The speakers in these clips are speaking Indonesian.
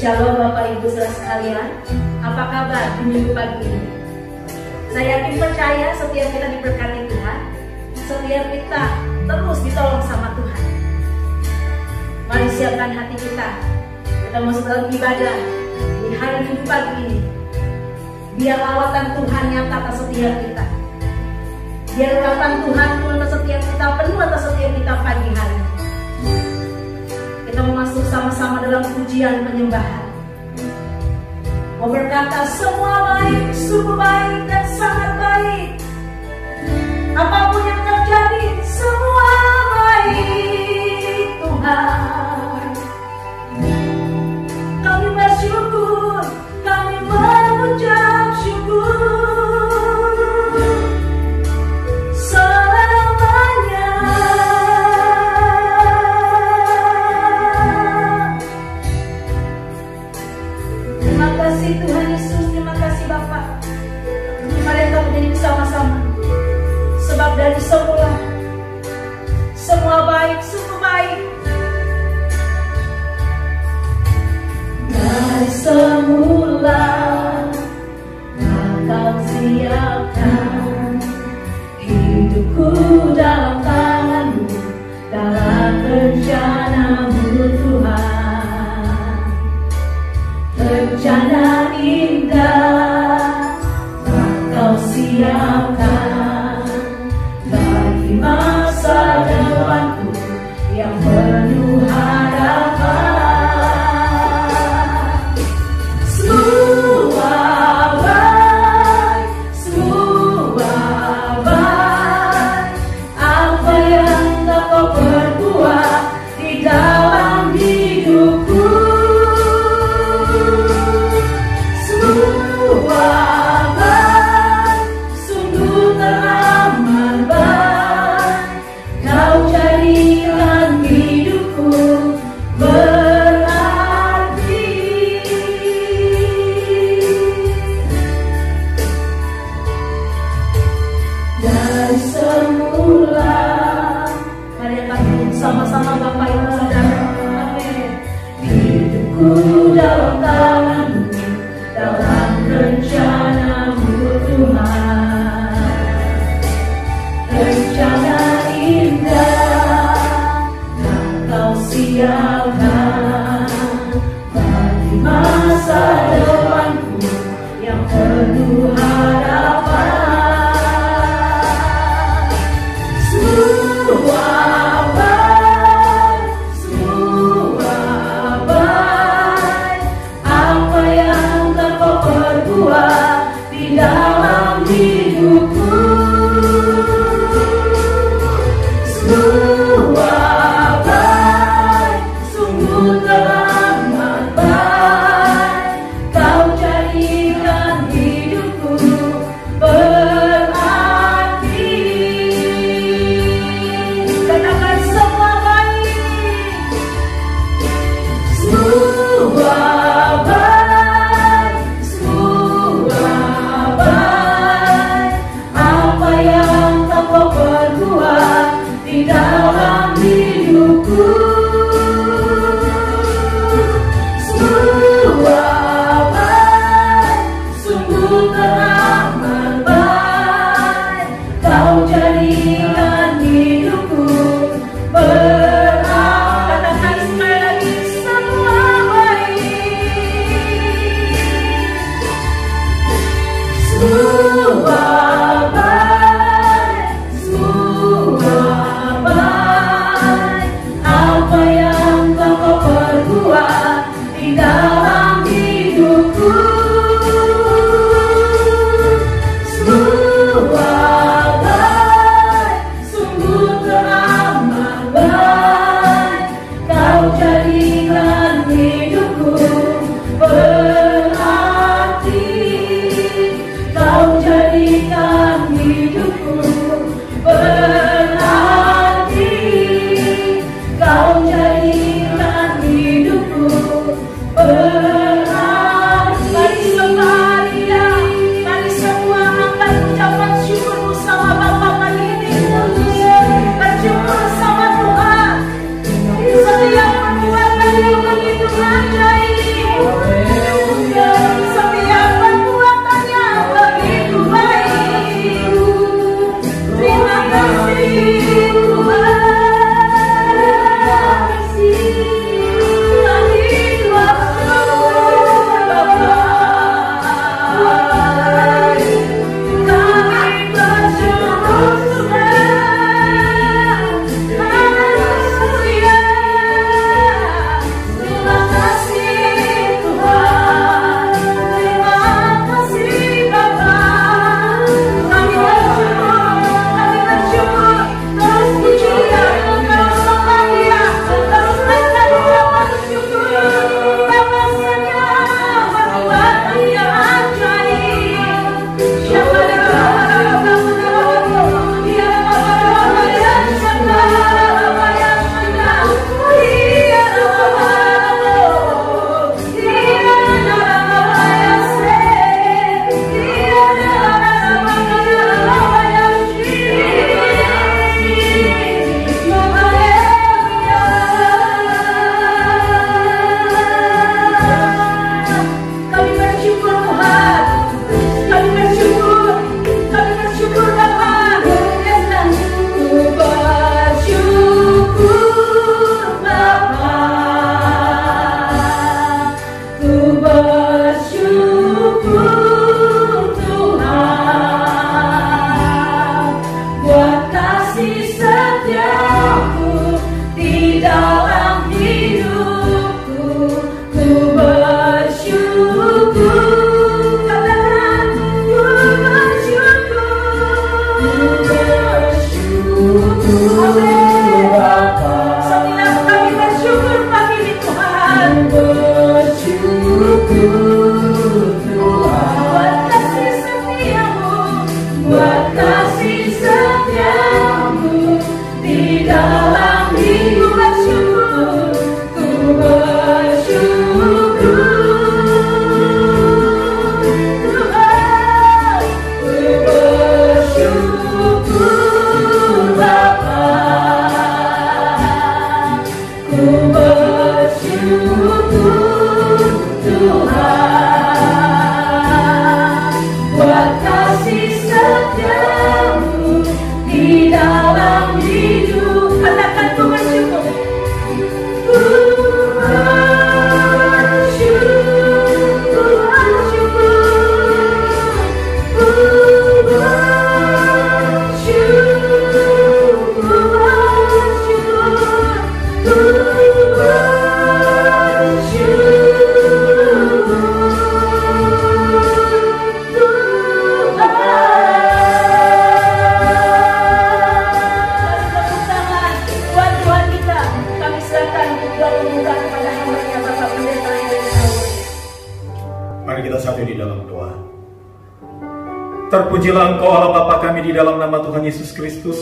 Shalom Bapak Ibu saudara sekalian, apa kabar di minggu pagi ini? Saya yakin percaya setiap kita diberkati Tuhan, setiap kita terus ditolong sama Tuhan. Mari siapkan hati kita masuk dalam ibadah di hari minggu pagi ini. Biar lawatan Tuhan nyata atas setiap kita. Biar urapan Tuhan penuh atas setiap kita, penuh atas setiap kita pagi hari ini. Kita mau masuk sama-sama dalam pujian penyembahan. Mau berkata semua baik, sungguh baik dan sangat baik. Apapun yang terjadi, semua baik Tuhan. Kami bersyukur, kami mengucap syukur. Tuhan Yesus, terima kasih Bapa. Mari kita menjadi bersama-sama. Sebab dari semula, semua baik, sungguh baik. Dari semula, Engkau siapkan hidupku dalam tangan-Mu, dalam rencana-Mu Tuhan. Rencana indah Engkau siapkan bagi masa depanku yang penuh harapan. Semua baik, semua baik. Apa yang Kau perbuat di dalam hidupku, semua baik, sungguh bersatu di dalam doa. Terpujilah Engkau Allah Bapa kami di dalam nama Tuhan Yesus Kristus.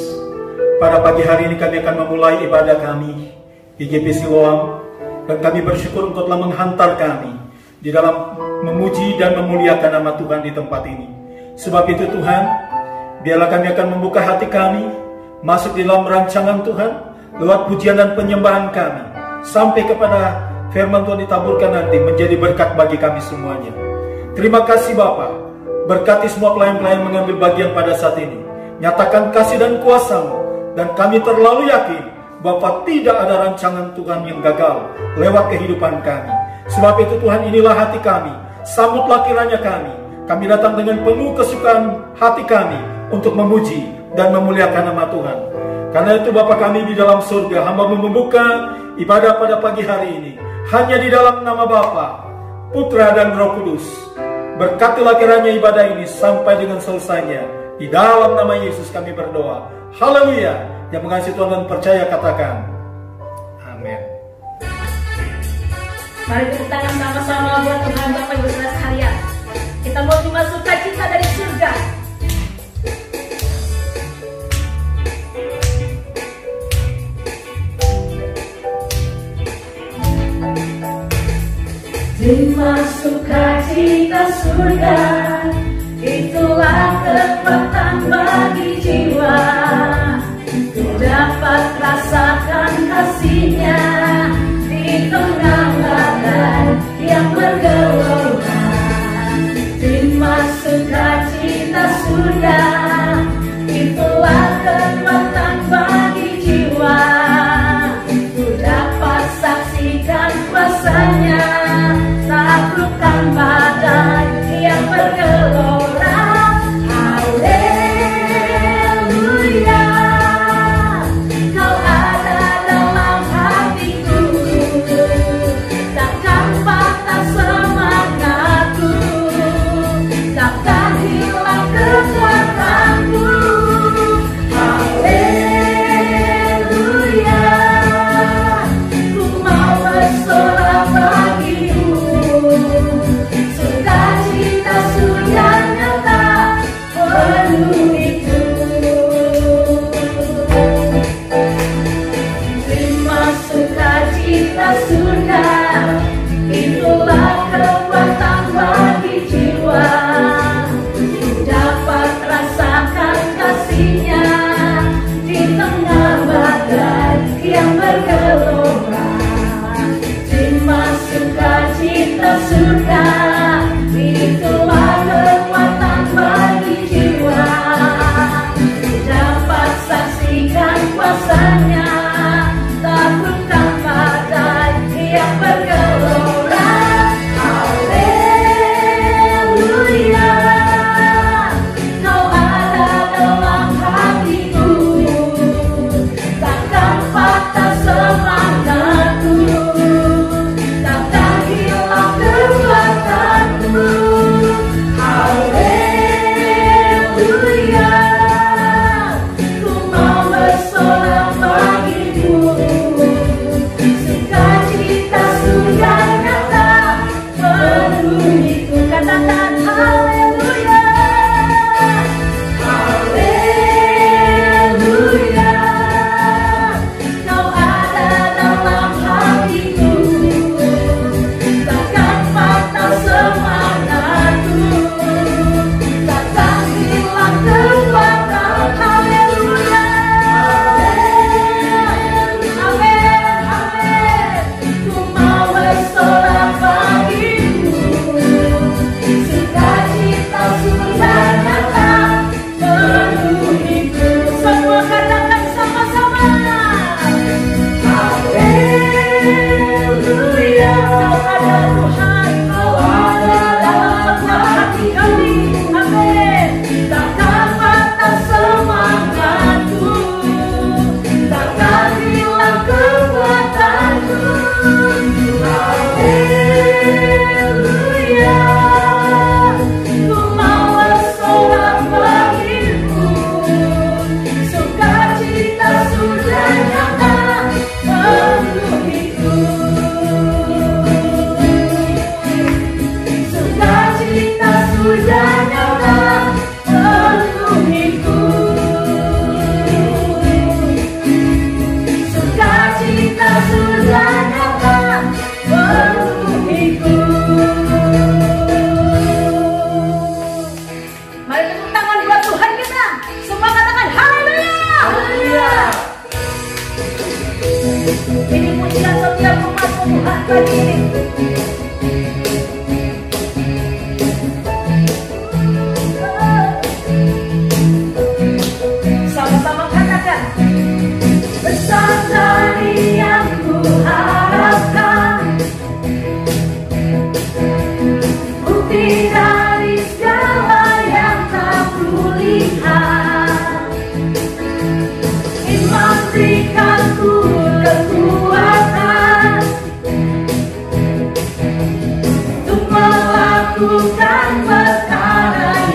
Pada pagi hari ini kami akan memulai ibadah kami di GP Siloam, dan kami bersyukur Engkau telah menghantar kami di dalam memuji dan memuliakan nama Tuhan di tempat ini. Sebab itu Tuhan, biarlah kami akan membuka hati kami masuk di dalam rancangan Tuhan lewat pujian dan penyembahan kami, sampai kepada firman Tuhan ditaburkan nanti menjadi berkat bagi kami semuanya. Terima kasih Bapa, berkati semua pelayan-pelayan mengambil bagian pada saat ini. Nyatakan kasih dan kuasa-Mu, dan kami terlalu yakin Bapa tidak ada rancangan Tuhan yang gagal lewat kehidupan kami. Sebab itu Tuhan, inilah hati kami, sambutlah kiranya kami. Kami datang dengan penuh kesukaan hati kami untuk memuji dan memuliakan nama Tuhan. Karena itu Bapa kami di dalam surga, hamba membuka ibadah pada pagi hari ini hanya di dalam nama Bapa, Putra dan Roh Kudus. Berkatilah kiranya ibadah ini sampai dengan selesainya. Di dalam nama Yesus kami berdoa. Haleluya. Yang mengasihi Tuhan dan percaya katakan amin. Mari tepuk tangan sama-sama buat Tuhan Bapak Ibu Saudara sekalian. Kita mau terima sukacita dari surga. Terima sukacita surga, itulah kekuatan bagi jiwa. Ku dapat rasakan kasih-Nya di tengah badai yang bergelora. Terima sukacita surga, itulah kekuatan bagi jiwa. Ku dapat saksikan kuasa-Nya, taklukkan badai yang bergelora. Haleluya, Kau ada dalam hatiku, takkan patah semangatku, takkan hilang kekuatan.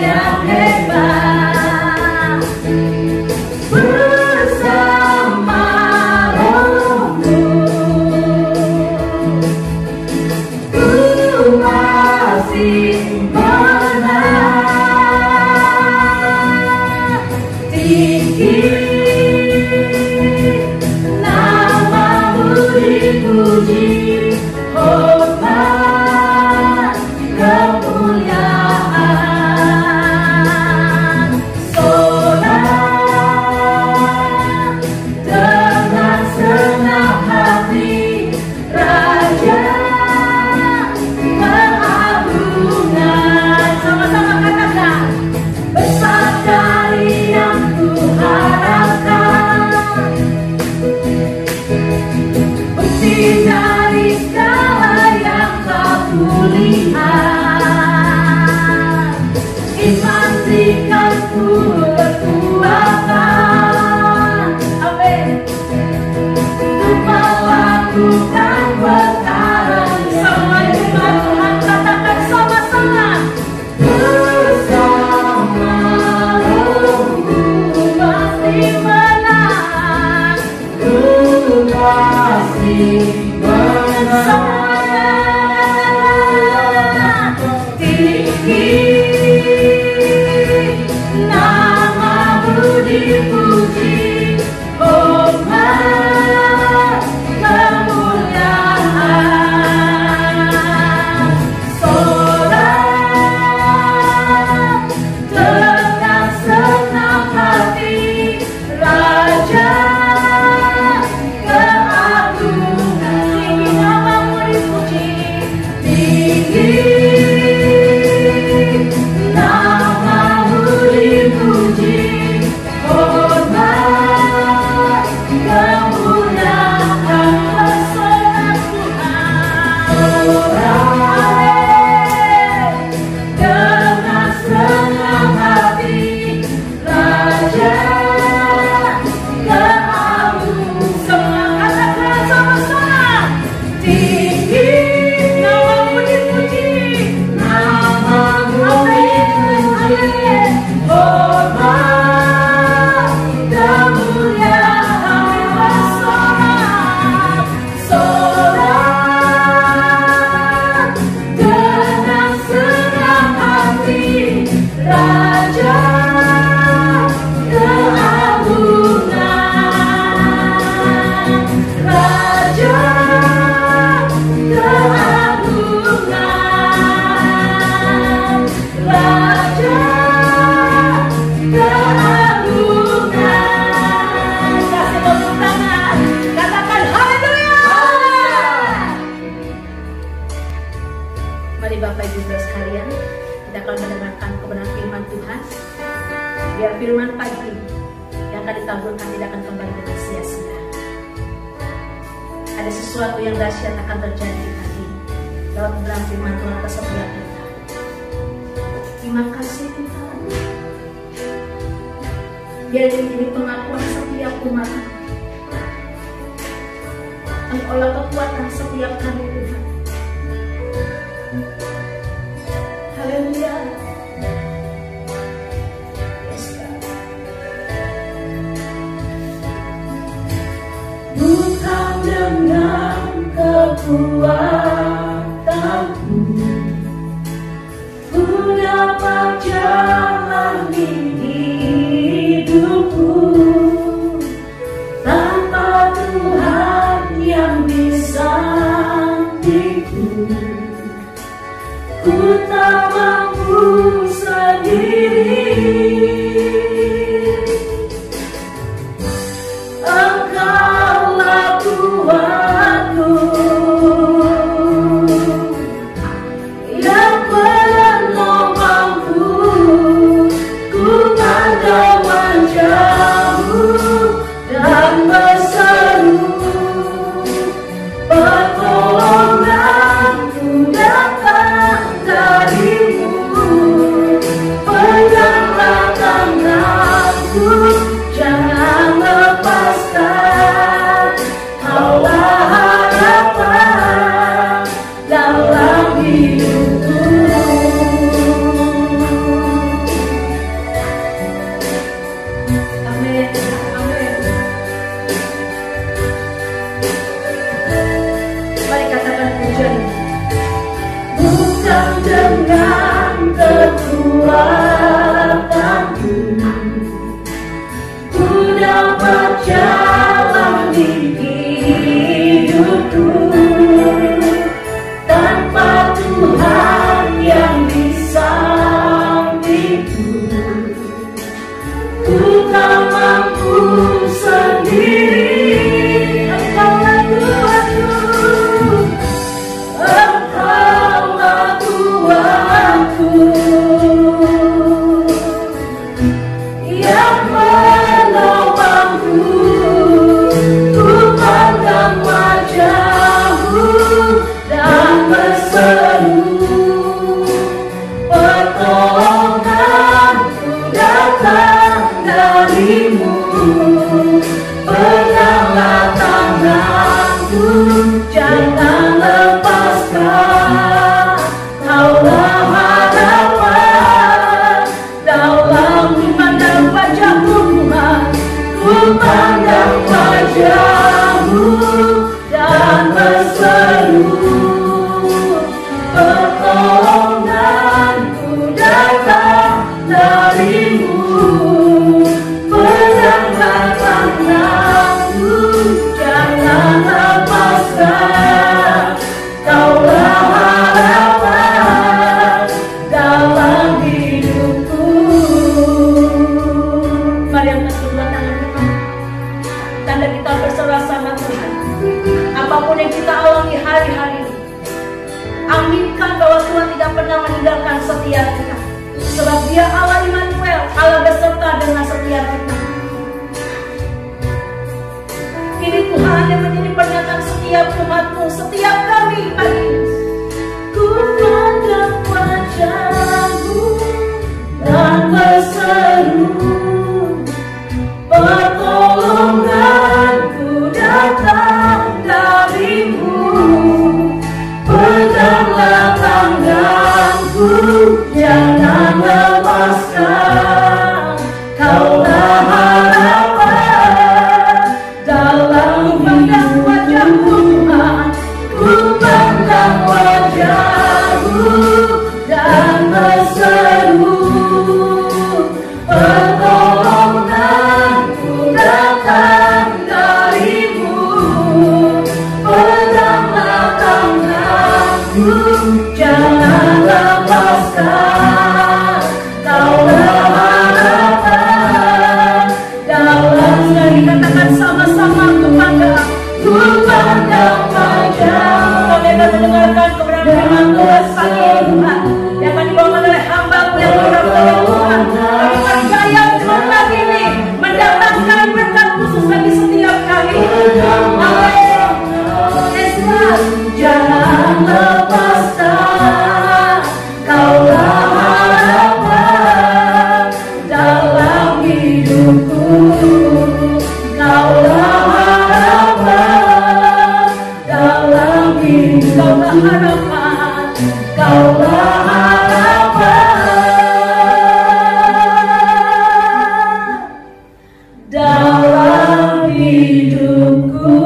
yang hebat bersama Roh-Mu. Ku masih menang tinggi, namamu dipuji, hormat kemuliaan. Sorak dengan senang hati, Raja keagungan. Sama-sama katakan, besar dari yang ku harapkan, bukti dari segala yang tak kulihat. Imankan ku berkuatan, amin, untuk melakukan perkara sama firman Tuhan. Katakan sama-sama, bersama Roh-Mu pasti menang, ku pasti menang tinggi, namamu dipuji, hormat kemuliaan. Sorak dengan senang hati, Raja keagungan. Tinggi namamu dipuji, tinggi namamu dipuji, hormat kemuliaan. Bersorak Tuhan, sorak dengan senang hati, Raja keagungan. Semua katakan sama-sama, tinggi namamu dipuji, namamu dipuji, hormat kemuliaan. Bersorak, sorak dengan senang hati, Raja keagungan, Raja keagungan, Raja keagungan. Kasih tepuk tangan, katakan haleluya. Mari Bapak Ibu Saudara sekalian, kita akan mendengarkan kebenaran firman Tuhan. Biar firman pagi yang akan ditaburkan tidak akan kembali dengan sia-sia. Ada sesuatu yang dahsyat akan terjadi pagi lewat kebenaran firman Tuhan atas setiap kita. Terima kasih Tuhan. Biar ini menjadi pengakuan setiap umat. Engkaulah kekuatan setiap kami Tuhan. Haleluya. Yes, God. Bukan dengan kekuatanku ku dapat jalani hidupku, tanpa Tuhan yang di sampingku ku tak mampu sendiri. Engkaulah Tuhanku yang penuh mampu, ku pandang wajah-Mu dan berseru, pertolonganku datang dari-Mu, penyertaan kekuatanku, ku dapat jalan di hidupku. Tanpa Tuhan yang di sampingku, ku tak mampu sendiri. Engkaulah Tuhanku, Engkaulah Tuhanku, yang menolongku. Ku pandang wajah-Mu dan berseru, pertolonganku datang dari-Mu. Peganglah tanganku, jangan lepaskan. Kaulah harapan dalam memandang wajah-Mu Tuhan. Ku pandang wajah-Mu dan berseru, pertolonganku datang dari-Mu. Peganglah tanganku, jangan lepaskan. Kaulah harapan dalam hidupku. Mari angkat kedua tangan kita, tanda kita berserah sama Tuhan. Apapun yang kita alami hari-hari ini, aminkan bahwa Tuhan tidak pernah meninggalkan setiap kita. Sebab Dia Allah Immanuel, Allah beserta dengan setiap kita. Kini Tuhan yang menjadi pernyataan setiap umat-Mu, setiap kami pagi ini. Ku pandang wajah-Mu dan berseru, pertolonganku datang dari-Mu. Peganglah tanganku, jangan lepaskan. Kaulah harapan dalam pandang wajah-Mu Tuhan. Ku pandang wajah-Mu dan berseru, pertolonganku datang dari-Mu. Peganglah tanganku, jangan lepaskan. Kaulah harapan dalam. Sekali katakan sama-sama, ku pandang wajah. Kami akan mendengarkan kebenaran firman Tuhan pagi ini Tuhan, yang akan dibawakan oleh hamba-Mu yang berdoa Tuhan. Kami percaya Tuhan pagi ini mendatangkan berkat khusus bagi setiap kami. Amin. Yesus, jangan lepaskan. Kaulah harapan dalam hidupku. Kaulah harapan dalam hidup. Kaulah harapan, Kaulah harapan dalam hidupku.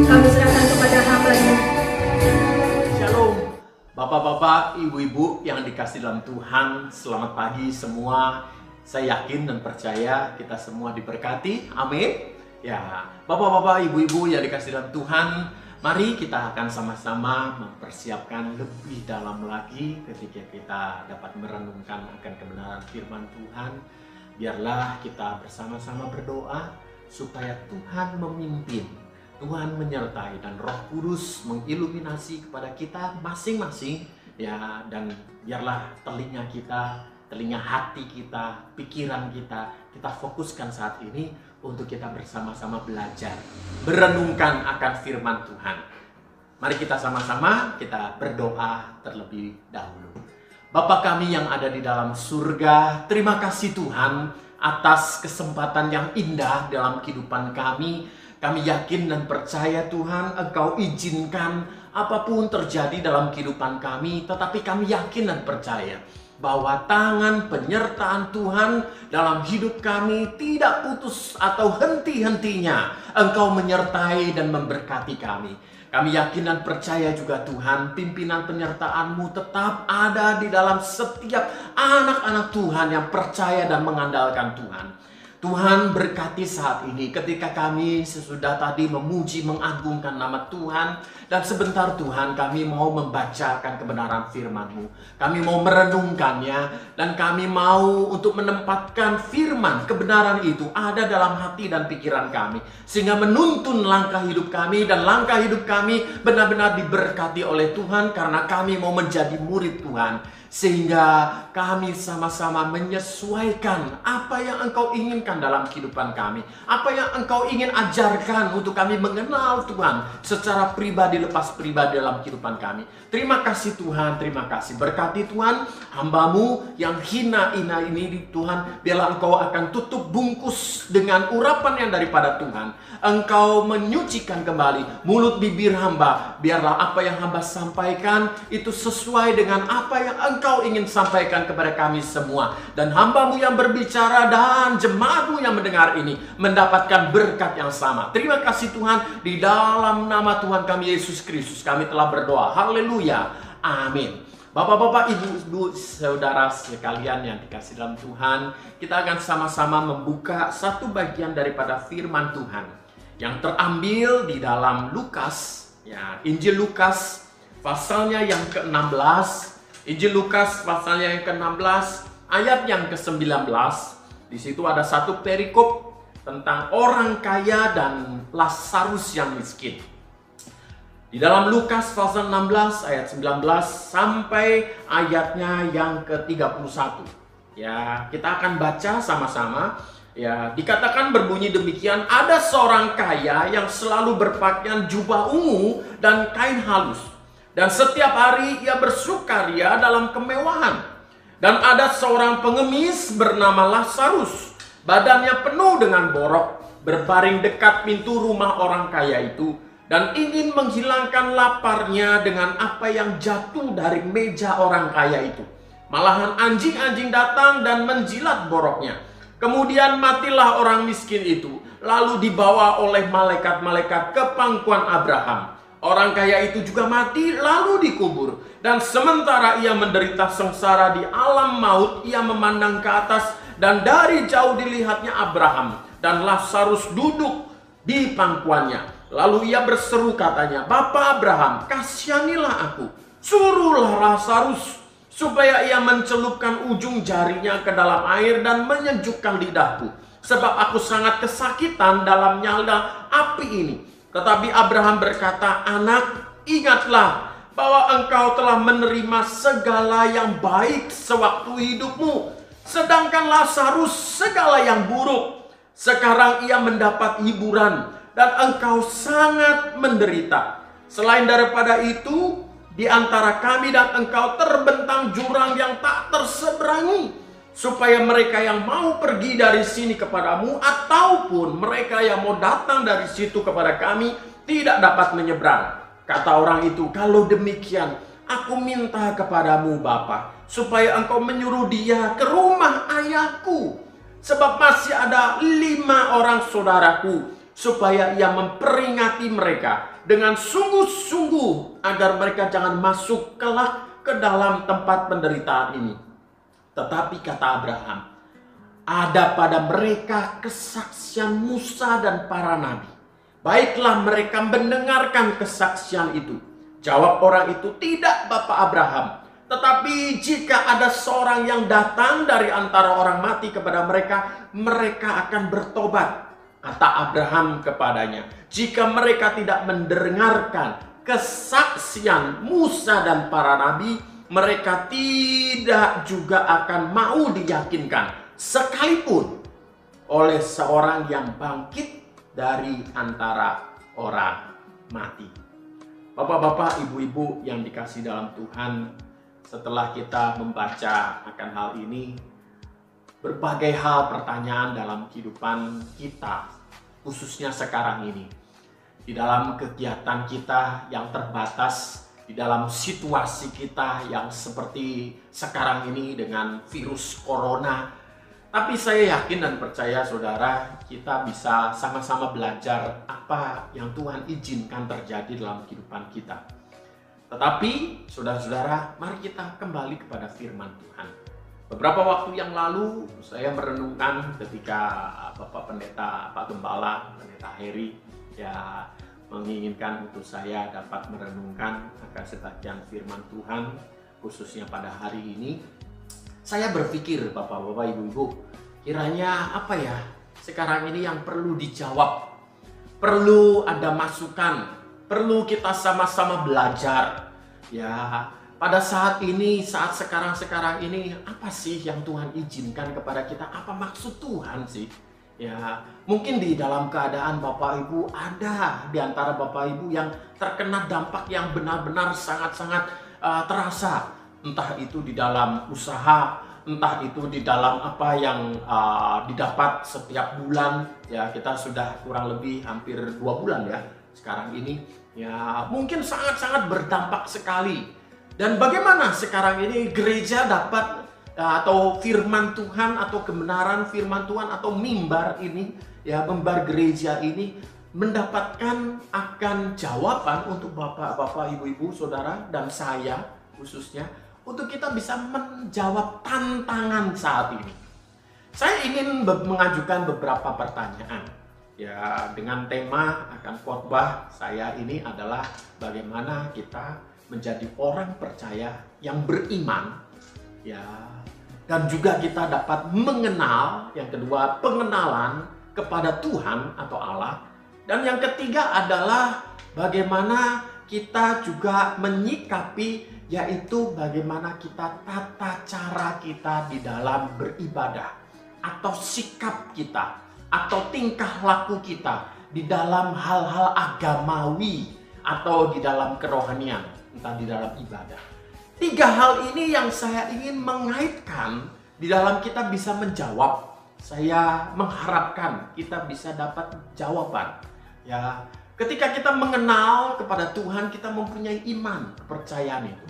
Kami serahkan kepada hamba-Nya. Shalom, Bapak-bapak, Ibu-ibu yang dikasih dalam Tuhan, selamat pagi semua. Saya yakin dan percaya kita semua diberkati, amin. Ya, Bapak-bapak, Ibu-ibu yang dikasih dalam Tuhan, mari kita akan sama-sama mempersiapkan lebih dalam lagi ketika kita dapat merenungkan akan kebenaran firman Tuhan. Biarlah kita bersama-sama berdoa supaya Tuhan memimpin, Tuhan menyertai, dan Roh Kudus mengiluminasi kepada kita masing-masing, ya. Dan biarlah telinga kita, telinga hati kita, pikiran kita fokuskan saat ini untuk kita bersama-sama belajar, merenungkan akan firman Tuhan. Mari kita sama-sama kita berdoa terlebih dahulu. Bapa kami yang ada di dalam surga, terima kasih Tuhan atas kesempatan yang indah dalam kehidupan kami. Kami yakin dan percaya Tuhan, Engkau izinkan apapun terjadi dalam kehidupan kami, tetapi kami yakin dan percaya bahwa tangan penyertaan Tuhan dalam hidup kami tidak putus atau henti-hentinya. Engkau menyertai dan memberkati kami. Kami yakin dan percaya juga Tuhan, pimpinan penyertaan-Mu tetap ada di dalam setiap anak-anak Tuhan yang percaya dan mengandalkan Tuhan. Tuhan berkati saat ini ketika kami sesudah tadi memuji, mengagungkan nama Tuhan. Dan sebentar Tuhan, kami mau membacakan kebenaran firman-Mu. Kami mau merenungkannya dan kami mau untuk menempatkan firman kebenaran itu ada dalam hati dan pikiran kami. Sehingga menuntun langkah hidup kami dan langkah hidup kami benar-benar diberkati oleh Tuhan karena kami mau menjadi murid Tuhan. Sehingga kami sama-sama menyesuaikan apa yang Engkau inginkan dalam kehidupan kami. Apa yang Engkau ingin ajarkan untuk kami mengenal Tuhan secara pribadi lepas pribadi dalam kehidupan kami. Terima kasih Tuhan, terima kasih. Berkati Tuhan, hamba-Mu yang hina-hina ini Tuhan. Biarlah Engkau akan tutup bungkus dengan urapan yang daripada Tuhan. Engkau menyucikan kembali mulut bibir hamba. Biarlah apa yang hamba sampaikan itu sesuai dengan apa yang Engkau ingin sampaikan kepada kami semua. Dan hamba-Mu yang berbicara dan jemaat-Mu yang mendengar ini mendapatkan berkat yang sama. Terima kasih Tuhan, di dalam nama Tuhan kami Yesus Kristus kami telah berdoa. Haleluya, amin. Bapak-bapak, ibu-ibu, saudara sekalian yang dikasih dalam Tuhan, kita akan sama-sama membuka satu bagian daripada firman Tuhan yang terambil di dalam Lukas, ya, Injil Lukas pasalnya yang ke-16. Injil Lukas pasalnya yang ke-16, ayat yang ke-19. Di situ ada satu perikop tentang orang kaya dan Lazarus yang miskin. Di dalam Lukas pasal 16 ayat 19 sampai ayatnya yang ke-31. Ya, kita akan baca sama-sama. Ya, dikatakan berbunyi demikian, ada seorang kaya yang selalu berpakaian jubah ungu dan kain halus. Dan setiap hari ia bersukaria dalam kemewahan. Dan ada seorang pengemis bernama Lazarus, badannya penuh dengan borok, berbaring dekat pintu rumah orang kaya itu, dan ingin menghilangkan laparnya dengan apa yang jatuh dari meja orang kaya itu. Malahan anjing-anjing datang dan menjilat boroknya. Kemudian matilah orang miskin itu, lalu dibawa oleh malaikat-malaikat ke pangkuan Abraham. Orang kaya itu juga mati lalu dikubur. Dan sementara ia menderita sengsara di alam maut, ia memandang ke atas dan dari jauh dilihatnya Abraham dan Lazarus duduk di pangkuannya. Lalu ia berseru katanya, "Bapa Abraham, kasihanilah aku. Suruhlah Lazarus supaya ia mencelupkan ujung jarinya ke dalam air dan menyejukkan lidahku. Sebab aku sangat kesakitan dalam nyala api ini." Tetapi Abraham berkata, "Anak, ingatlah bahwa engkau telah menerima segala yang baik sewaktu hidupmu, sedangkan Lazarus segala yang buruk. Sekarang ia mendapat hiburan dan engkau sangat menderita. Selain daripada itu, di antara kami dan engkau terbentang jurang yang tak terseberangi, supaya mereka yang mau pergi dari sini kepadamu ataupun mereka yang mau datang dari situ kepada kami tidak dapat menyeberang." Kata orang itu, "Kalau demikian, aku minta kepadamu Bapa, supaya engkau menyuruh dia ke rumah ayahku, sebab masih ada 5 orang saudaraku, supaya ia memperingati mereka dengan sungguh-sungguh agar mereka jangan masuk kelak ke dalam tempat penderitaan ini." Tetapi kata Abraham, "Ada pada mereka kesaksian Musa dan para nabi. Baiklah mereka mendengarkan kesaksian itu." Jawab orang itu, "Tidak, Bapak Abraham. Tetapi jika ada seorang yang datang dari antara orang mati kepada mereka, mereka akan bertobat." Kata Abraham kepadanya, "Jika mereka tidak mendengarkan kesaksian Musa dan para nabi, mereka tidak juga akan mau diyakinkan sekalipun oleh seorang yang bangkit dari antara orang mati." Bapak-bapak, ibu-ibu yang dikasih dalam Tuhan, setelah kita membaca akan hal ini, berbagai hal pertanyaan dalam kehidupan kita, khususnya sekarang ini. Di dalam kegiatan kita yang terbatas, di dalam situasi kita yang seperti sekarang ini dengan virus corona, Tapi saya yakin dan percaya saudara, kita bisa sama-sama belajar apa yang Tuhan izinkan terjadi dalam kehidupan kita. Tetapi saudara-saudara, mari kita kembali kepada firman Tuhan. Beberapa waktu yang lalu saya merenungkan ketika Bapak Pendeta, Pak Gembala, Pendeta Heri ya menginginkan untuk saya dapat merenungkan akan sebagian firman Tuhan khususnya pada hari ini. Saya berpikir Bapak-bapak, Ibu-ibu, kiranya apa ya sekarang ini yang perlu dijawab, perlu ada masukan, perlu kita sama-sama belajar ya. Pada saat ini, saat sekarang ini, apa sih yang Tuhan izinkan kepada kita? Apa maksud Tuhan sih? Ya, mungkin di dalam keadaan Bapak Ibu ada di antara Bapak Ibu yang terkena dampak yang benar-benar sangat-sangat terasa. Entah itu di dalam usaha, entah itu di dalam apa yang didapat setiap bulan. Ya, kita sudah kurang lebih hampir 2 bulan ya sekarang ini. Ya, mungkin sangat-sangat berdampak sekali. Dan bagaimana sekarang ini gereja dapat atau firman Tuhan atau kebenaran firman Tuhan atau mimbar ini ya, mimbar gereja ini mendapatkan akan jawaban untuk Bapak-bapak, Ibu-ibu, saudara dan saya khususnya untuk kita bisa menjawab tantangan saat ini. Saya ingin mengajukan beberapa pertanyaan ya dengan tema akan khotbah saya ini adalah bagaimana kita menjadi orang percaya yang beriman ya, dan juga kita dapat mengenal, yang kedua pengenalan kepada Tuhan atau Allah, dan yang ketiga adalah bagaimana kita juga menyikapi, yaitu bagaimana kita tata cara kita di dalam beribadah atau sikap kita atau tingkah laku kita di dalam hal-hal agamawi atau di dalam kerohanian, entah di dalam ibadah. 3 hal ini yang saya ingin mengaitkan di dalam kita bisa menjawab. Saya mengharapkan kita bisa dapat jawaban. Ya, ketika kita mengenal kepada Tuhan, kita mempunyai iman, kepercayaan itu.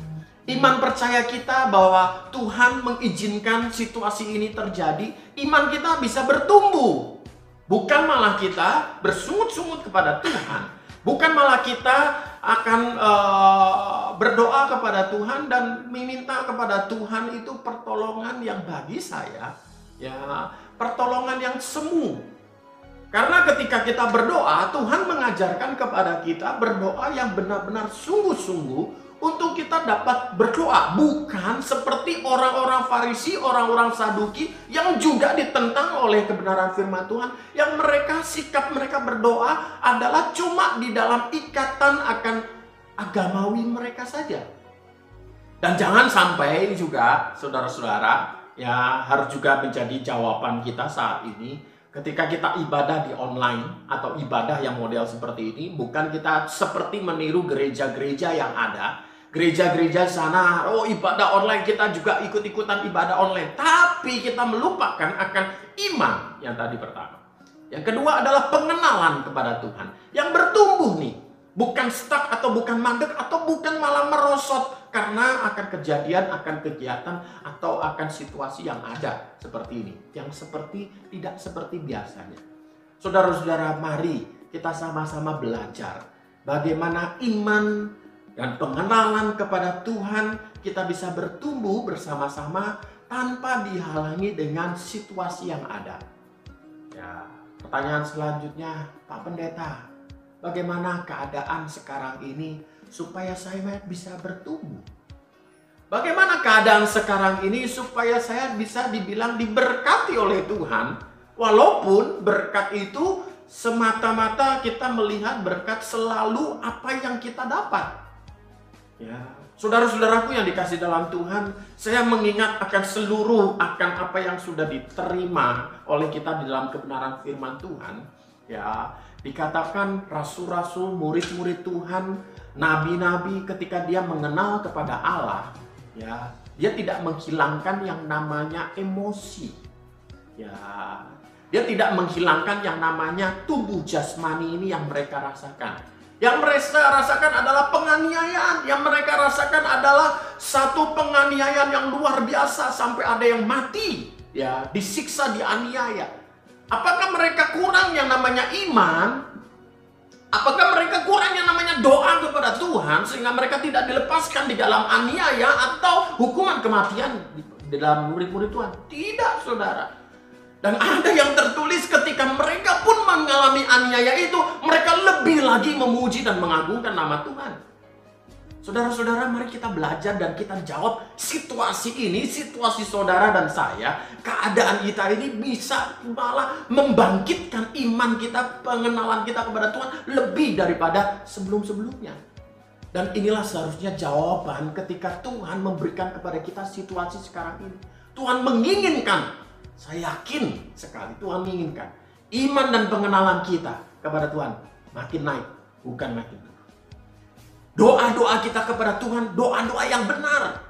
Iman percaya kita bahwa Tuhan mengizinkan situasi ini terjadi, iman kita bisa bertumbuh. Bukan malah kita bersungut-sungut kepada Tuhan. Bukan malah kita akan berdoa kepada Tuhan dan meminta kepada Tuhan itu pertolongan yang bagi saya ya pertolongan yang semu. Karena ketika kita berdoa, Tuhan mengajarkan kepada kita berdoa yang benar-benar sungguh-sungguh untuk kita dapat berdoa, bukan seperti orang-orang Farisi, orang-orang Saduki yang juga ditentang oleh kebenaran firman Tuhan, yang sikap mereka berdoa adalah cuma di dalam ikatan akan agamawi mereka saja. Dan jangan sampai juga saudara-saudara ya, harus juga menjadi jawaban kita saat ini ketika kita ibadah di online atau ibadah yang model seperti ini, bukan kita seperti meniru gereja-gereja yang ada. Gereja-gereja sana, oh ibadah online, kita juga ikut-ikutan ibadah online. Tapi kita melupakan akan iman yang tadi pertama. Yang kedua adalah pengenalan kepada Tuhan. Yang bertumbuh nih. Bukan stuck atau bukan mandek atau bukan malah merosot. Karena akan kejadian, akan kegiatan atau akan situasi yang ada seperti ini. Yang tidak seperti biasanya. Saudara-saudara, mari kita sama-sama belajar. Bagaimana iman dan pengenalan kepada Tuhan kita bisa bertumbuh bersama-sama tanpa dihalangi dengan situasi yang ada. Ya, pertanyaan selanjutnya, Pak Pendeta, bagaimana keadaan sekarang ini supaya saya bisa bertumbuh? Bagaimana keadaan sekarang ini supaya saya bisa dibilang diberkati oleh Tuhan, walaupun berkat itu semata-mata kita melihat berkat selalu apa yang kita dapat. Ya, saudara-saudaraku yang dikasih dalam Tuhan, saya mengingat akan seluruh akan apa yang sudah diterima oleh kita di dalam kebenaran firman Tuhan. Ya, dikatakan rasul-rasul, murid-murid Tuhan, nabi-nabi ketika dia mengenal kepada Allah, ya, dia tidak menghilangkan yang namanya emosi. Ya, dia tidak menghilangkan yang namanya tubuh jasmani ini yang mereka rasakan. Yang mereka rasakan adalah penganiayaan. Yang mereka rasakan adalah satu penganiayaan yang luar biasa sampai ada yang mati. ya disiksa, dianiaya. Apakah mereka kurang yang namanya iman? Apakah mereka kurang yang namanya doa kepada Tuhan sehingga mereka tidak dilepaskan di dalam aniaya atau hukuman kematian di dalam murid-murid Tuhan? Tidak, saudara. Dan ada yang tertulis ketika mereka pun mengalami aniaya itu, mereka lebih lagi memuji dan mengagungkan nama Tuhan. Saudara-saudara, mari kita belajar dan kita jawab situasi ini, situasi saudara dan saya, keadaan kita ini bisa malah membangkitkan iman kita, pengenalan kita kepada Tuhan lebih daripada sebelum-sebelumnya. Dan inilah seharusnya jawaban ketika Tuhan memberikan kepada kita situasi sekarang ini. Tuhan menginginkan, saya yakin sekali Tuhan menginginkan iman dan pengenalan kita kepada Tuhan makin naik, bukan makin turun. Doa-doa kita kepada Tuhan, doa-doa yang benar.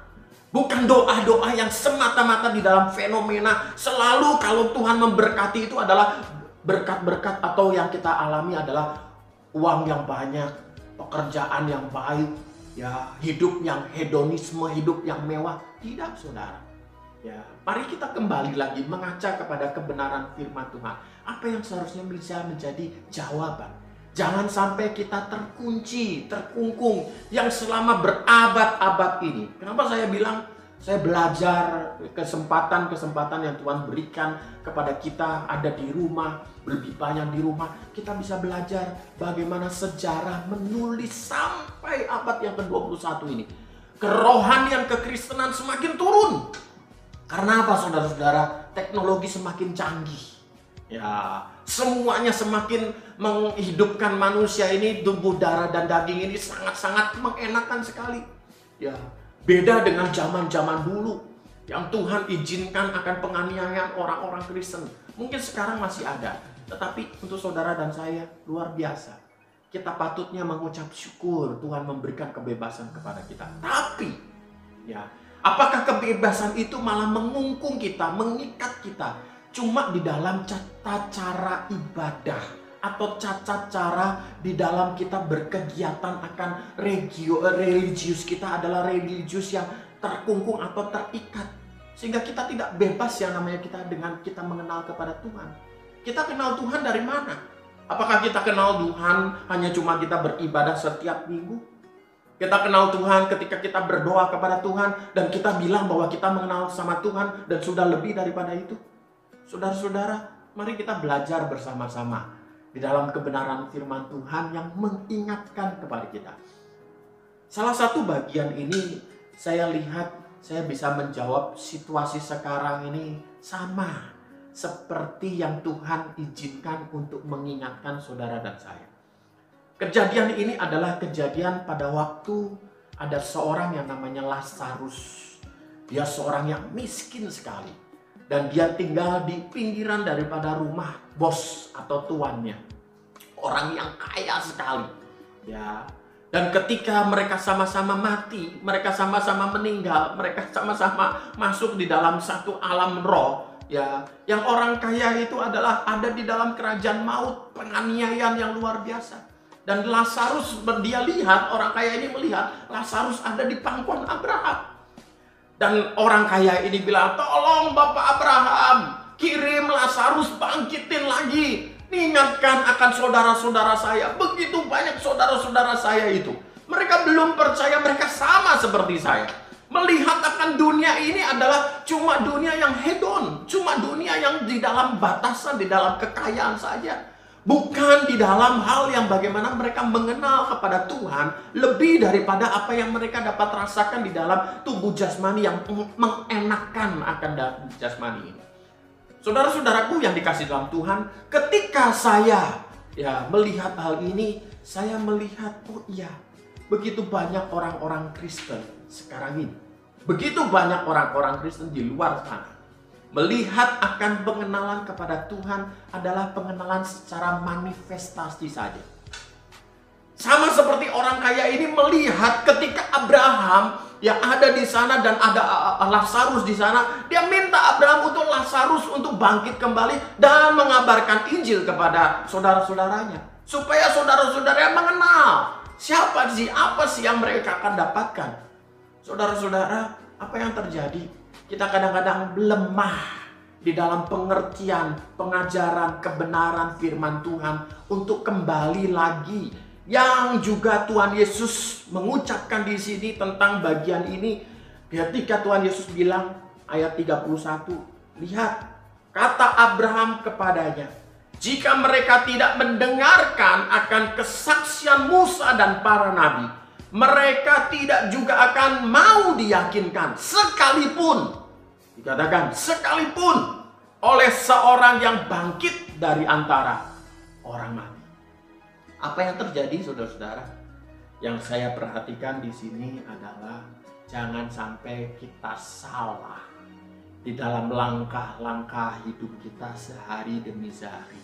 Bukan doa-doa yang semata-mata di dalam fenomena. Selalu kalau Tuhan memberkati itu adalah berkat-berkat, atau yang kita alami adalah uang yang banyak, pekerjaan yang baik, ya, hidup yang hedonisme, hidup yang mewah. Tidak, saudara. Ya, mari kita kembali lagi mengaca kepada kebenaran firman Tuhan. Apa yang seharusnya bisa menjadi jawaban? Jangan sampai kita terkunci, terkungkung yang selama berabad-abad ini. Kenapa saya bilang saya belajar kesempatan-kesempatan yang Tuhan berikan kepada kita ada di rumah, lebih banyak di rumah. Kita bisa belajar bagaimana sejarah menulis sampai abad yang ke-21 ini. Kerohanian kekristenan semakin turun. Karena apa, saudara-saudara? Teknologi semakin canggih. Ya, semuanya semakin menghidupkan manusia ini, tubuh, darah dan daging ini sangat-sangat mengenakan sekali. Ya, beda dengan zaman-zaman dulu yang Tuhan izinkan akan penganiayaan orang-orang Kristen. Mungkin sekarang masih ada, tetapi untuk saudara dan saya luar biasa. Kita patutnya mengucap syukur Tuhan memberikan kebebasan kepada kita. Tapi, ya, apakah kebebasan itu malah mengungkung kita, mengikat kita? Cuma di dalam tata cara ibadah atau tata cara di dalam kita berkegiatan akan religius kita adalah religius yang terkungkung atau terikat. Sehingga kita tidak bebas yang namanya kita dengan kita mengenal kepada Tuhan. Kita kenal Tuhan dari mana? Apakah kita kenal Tuhan hanya cuma kita beribadah setiap minggu? Kita kenal Tuhan ketika kita berdoa kepada Tuhan dan kita bilang bahwa kita mengenal sama Tuhan dan sudah lebih daripada itu? Saudara-saudara, mari kita belajar bersama-sama di dalam kebenaran firman Tuhan yang mengingatkan kepada kita. Salah satu bagian ini saya lihat, saya bisa menjawab situasi sekarang ini sama seperti yang Tuhan izinkan untuk mengingatkan saudara dan saya. Kejadian ini adalah kejadian pada waktu ada seorang yang namanya Lazarus. Dia seorang yang miskin sekali. Dan dia tinggal di pinggiran daripada rumah bos atau tuannya. Orang yang kaya sekali. Ya. Dan ketika mereka sama-sama mati, mereka sama-sama meninggal, mereka sama-sama masuk di dalam satu alam roh. Ya, yang orang kaya itu adalah ada di dalam kerajaan maut, penganiayaan yang luar biasa. Dan Lazarus, dia lihat, orang kaya ini melihat Lazarus ada di pangkuan Abraham. Dan orang kaya ini bilang, tolong Bapak Abraham, kirim Lazarus, bangkitin lagi. Ingatkan akan saudara-saudara saya. Begitu banyak saudara-saudara saya itu. Mereka belum percaya, mereka sama seperti saya. Melihat akan dunia ini adalah cuma dunia yang hedon. Cuma dunia yang di dalam batasan, di dalam kekayaan saja. Bukan di dalam hal yang bagaimana mereka mengenal kepada Tuhan lebih daripada apa yang mereka dapat rasakan di dalam tubuh jasmani yang mengenakan akan jasmani ini. Saudara-saudaraku yang dikasih dalam Tuhan, ketika saya melihat hal ini, saya melihat, oh iya, begitu banyak orang-orang Kristen sekarang ini. Begitu banyak orang-orang Kristen di luar sana. Melihat akan pengenalan kepada Tuhan adalah pengenalan secara manifestasi saja. Sama seperti orang kaya ini melihat ketika Abraham yang ada di sana dan ada Lazarus di sana, dia minta Abraham untuk Lazarus untuk bangkit kembali dan mengabarkan Injil kepada saudara-saudaranya. Supaya saudara-saudaranya mengenal siapa sih, apa sih yang mereka akan dapatkan. Saudara-saudara, apa yang terjadi? Kita kadang-kadang lemah di dalam pengertian, pengajaran, kebenaran firman Tuhan untuk kembali lagi. Yang juga Tuhan Yesus mengucapkan di sini tentang bagian ini ketika Tuhan Yesus bilang ayat 31, lihat, kata Abraham kepadanya, jika mereka tidak mendengarkan akan kesaksian Musa dan para nabi, mereka tidak juga akan mau diyakinkan sekalipun, dikatakan sekalipun, oleh seorang yang bangkit dari antara orang mati. Apa yang terjadi, saudara-saudara? Yang saya perhatikan di sini adalah jangan sampai kita salah di dalam langkah-langkah hidup kita sehari demi sehari.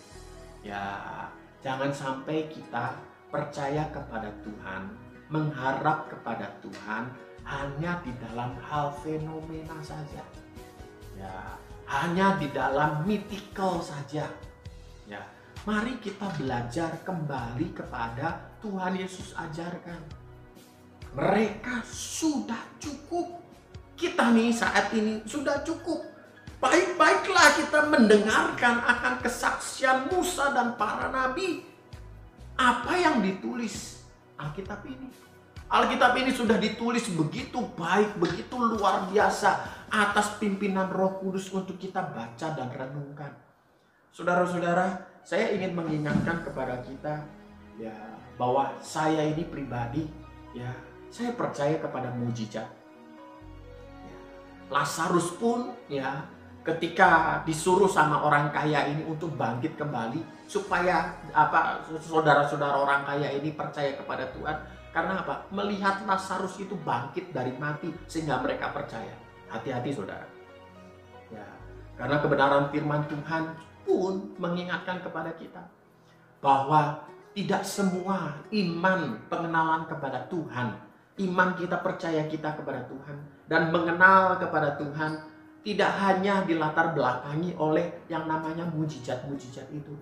Ya, jangan sampai kita percaya kepada Tuhan, mengharap kepada Tuhan hanya di dalam hal fenomena saja. Ya, hanya di dalam mythical saja. Ya, mari kita belajar kembali kepada Tuhan Yesus ajarkan. Mereka sudah cukup. Kita nih saat ini sudah cukup. Baik-baiklah kita mendengarkan akan kesaksian Musa dan para nabi. Apa yang ditulis Alkitab ini? Alkitab ini sudah ditulis begitu baik, begitu luar biasa atas pimpinan Roh Kudus untuk kita baca dan renungkan. Saudara-saudara, saya ingin mengingatkan kepada kita ya bahwa saya ini pribadi ya, saya percaya kepada mujizat. Ya, Lazarus pun ya ketika disuruh sama orang kaya ini untuk bangkit kembali supaya saudara-saudara orang kaya ini percaya kepada Tuhan. Karena apa? Melihat Lazarus itu bangkit dari mati sehingga mereka percaya. Hati-hati saudara. Ya, karena kebenaran firman Tuhan pun mengingatkan kepada kita bahwa tidak semua iman pengenalan kepada Tuhan, iman kita percaya kita kepada Tuhan dan mengenal kepada Tuhan tidak hanya dilatar belakangi oleh yang namanya mujizat-mujizat itu.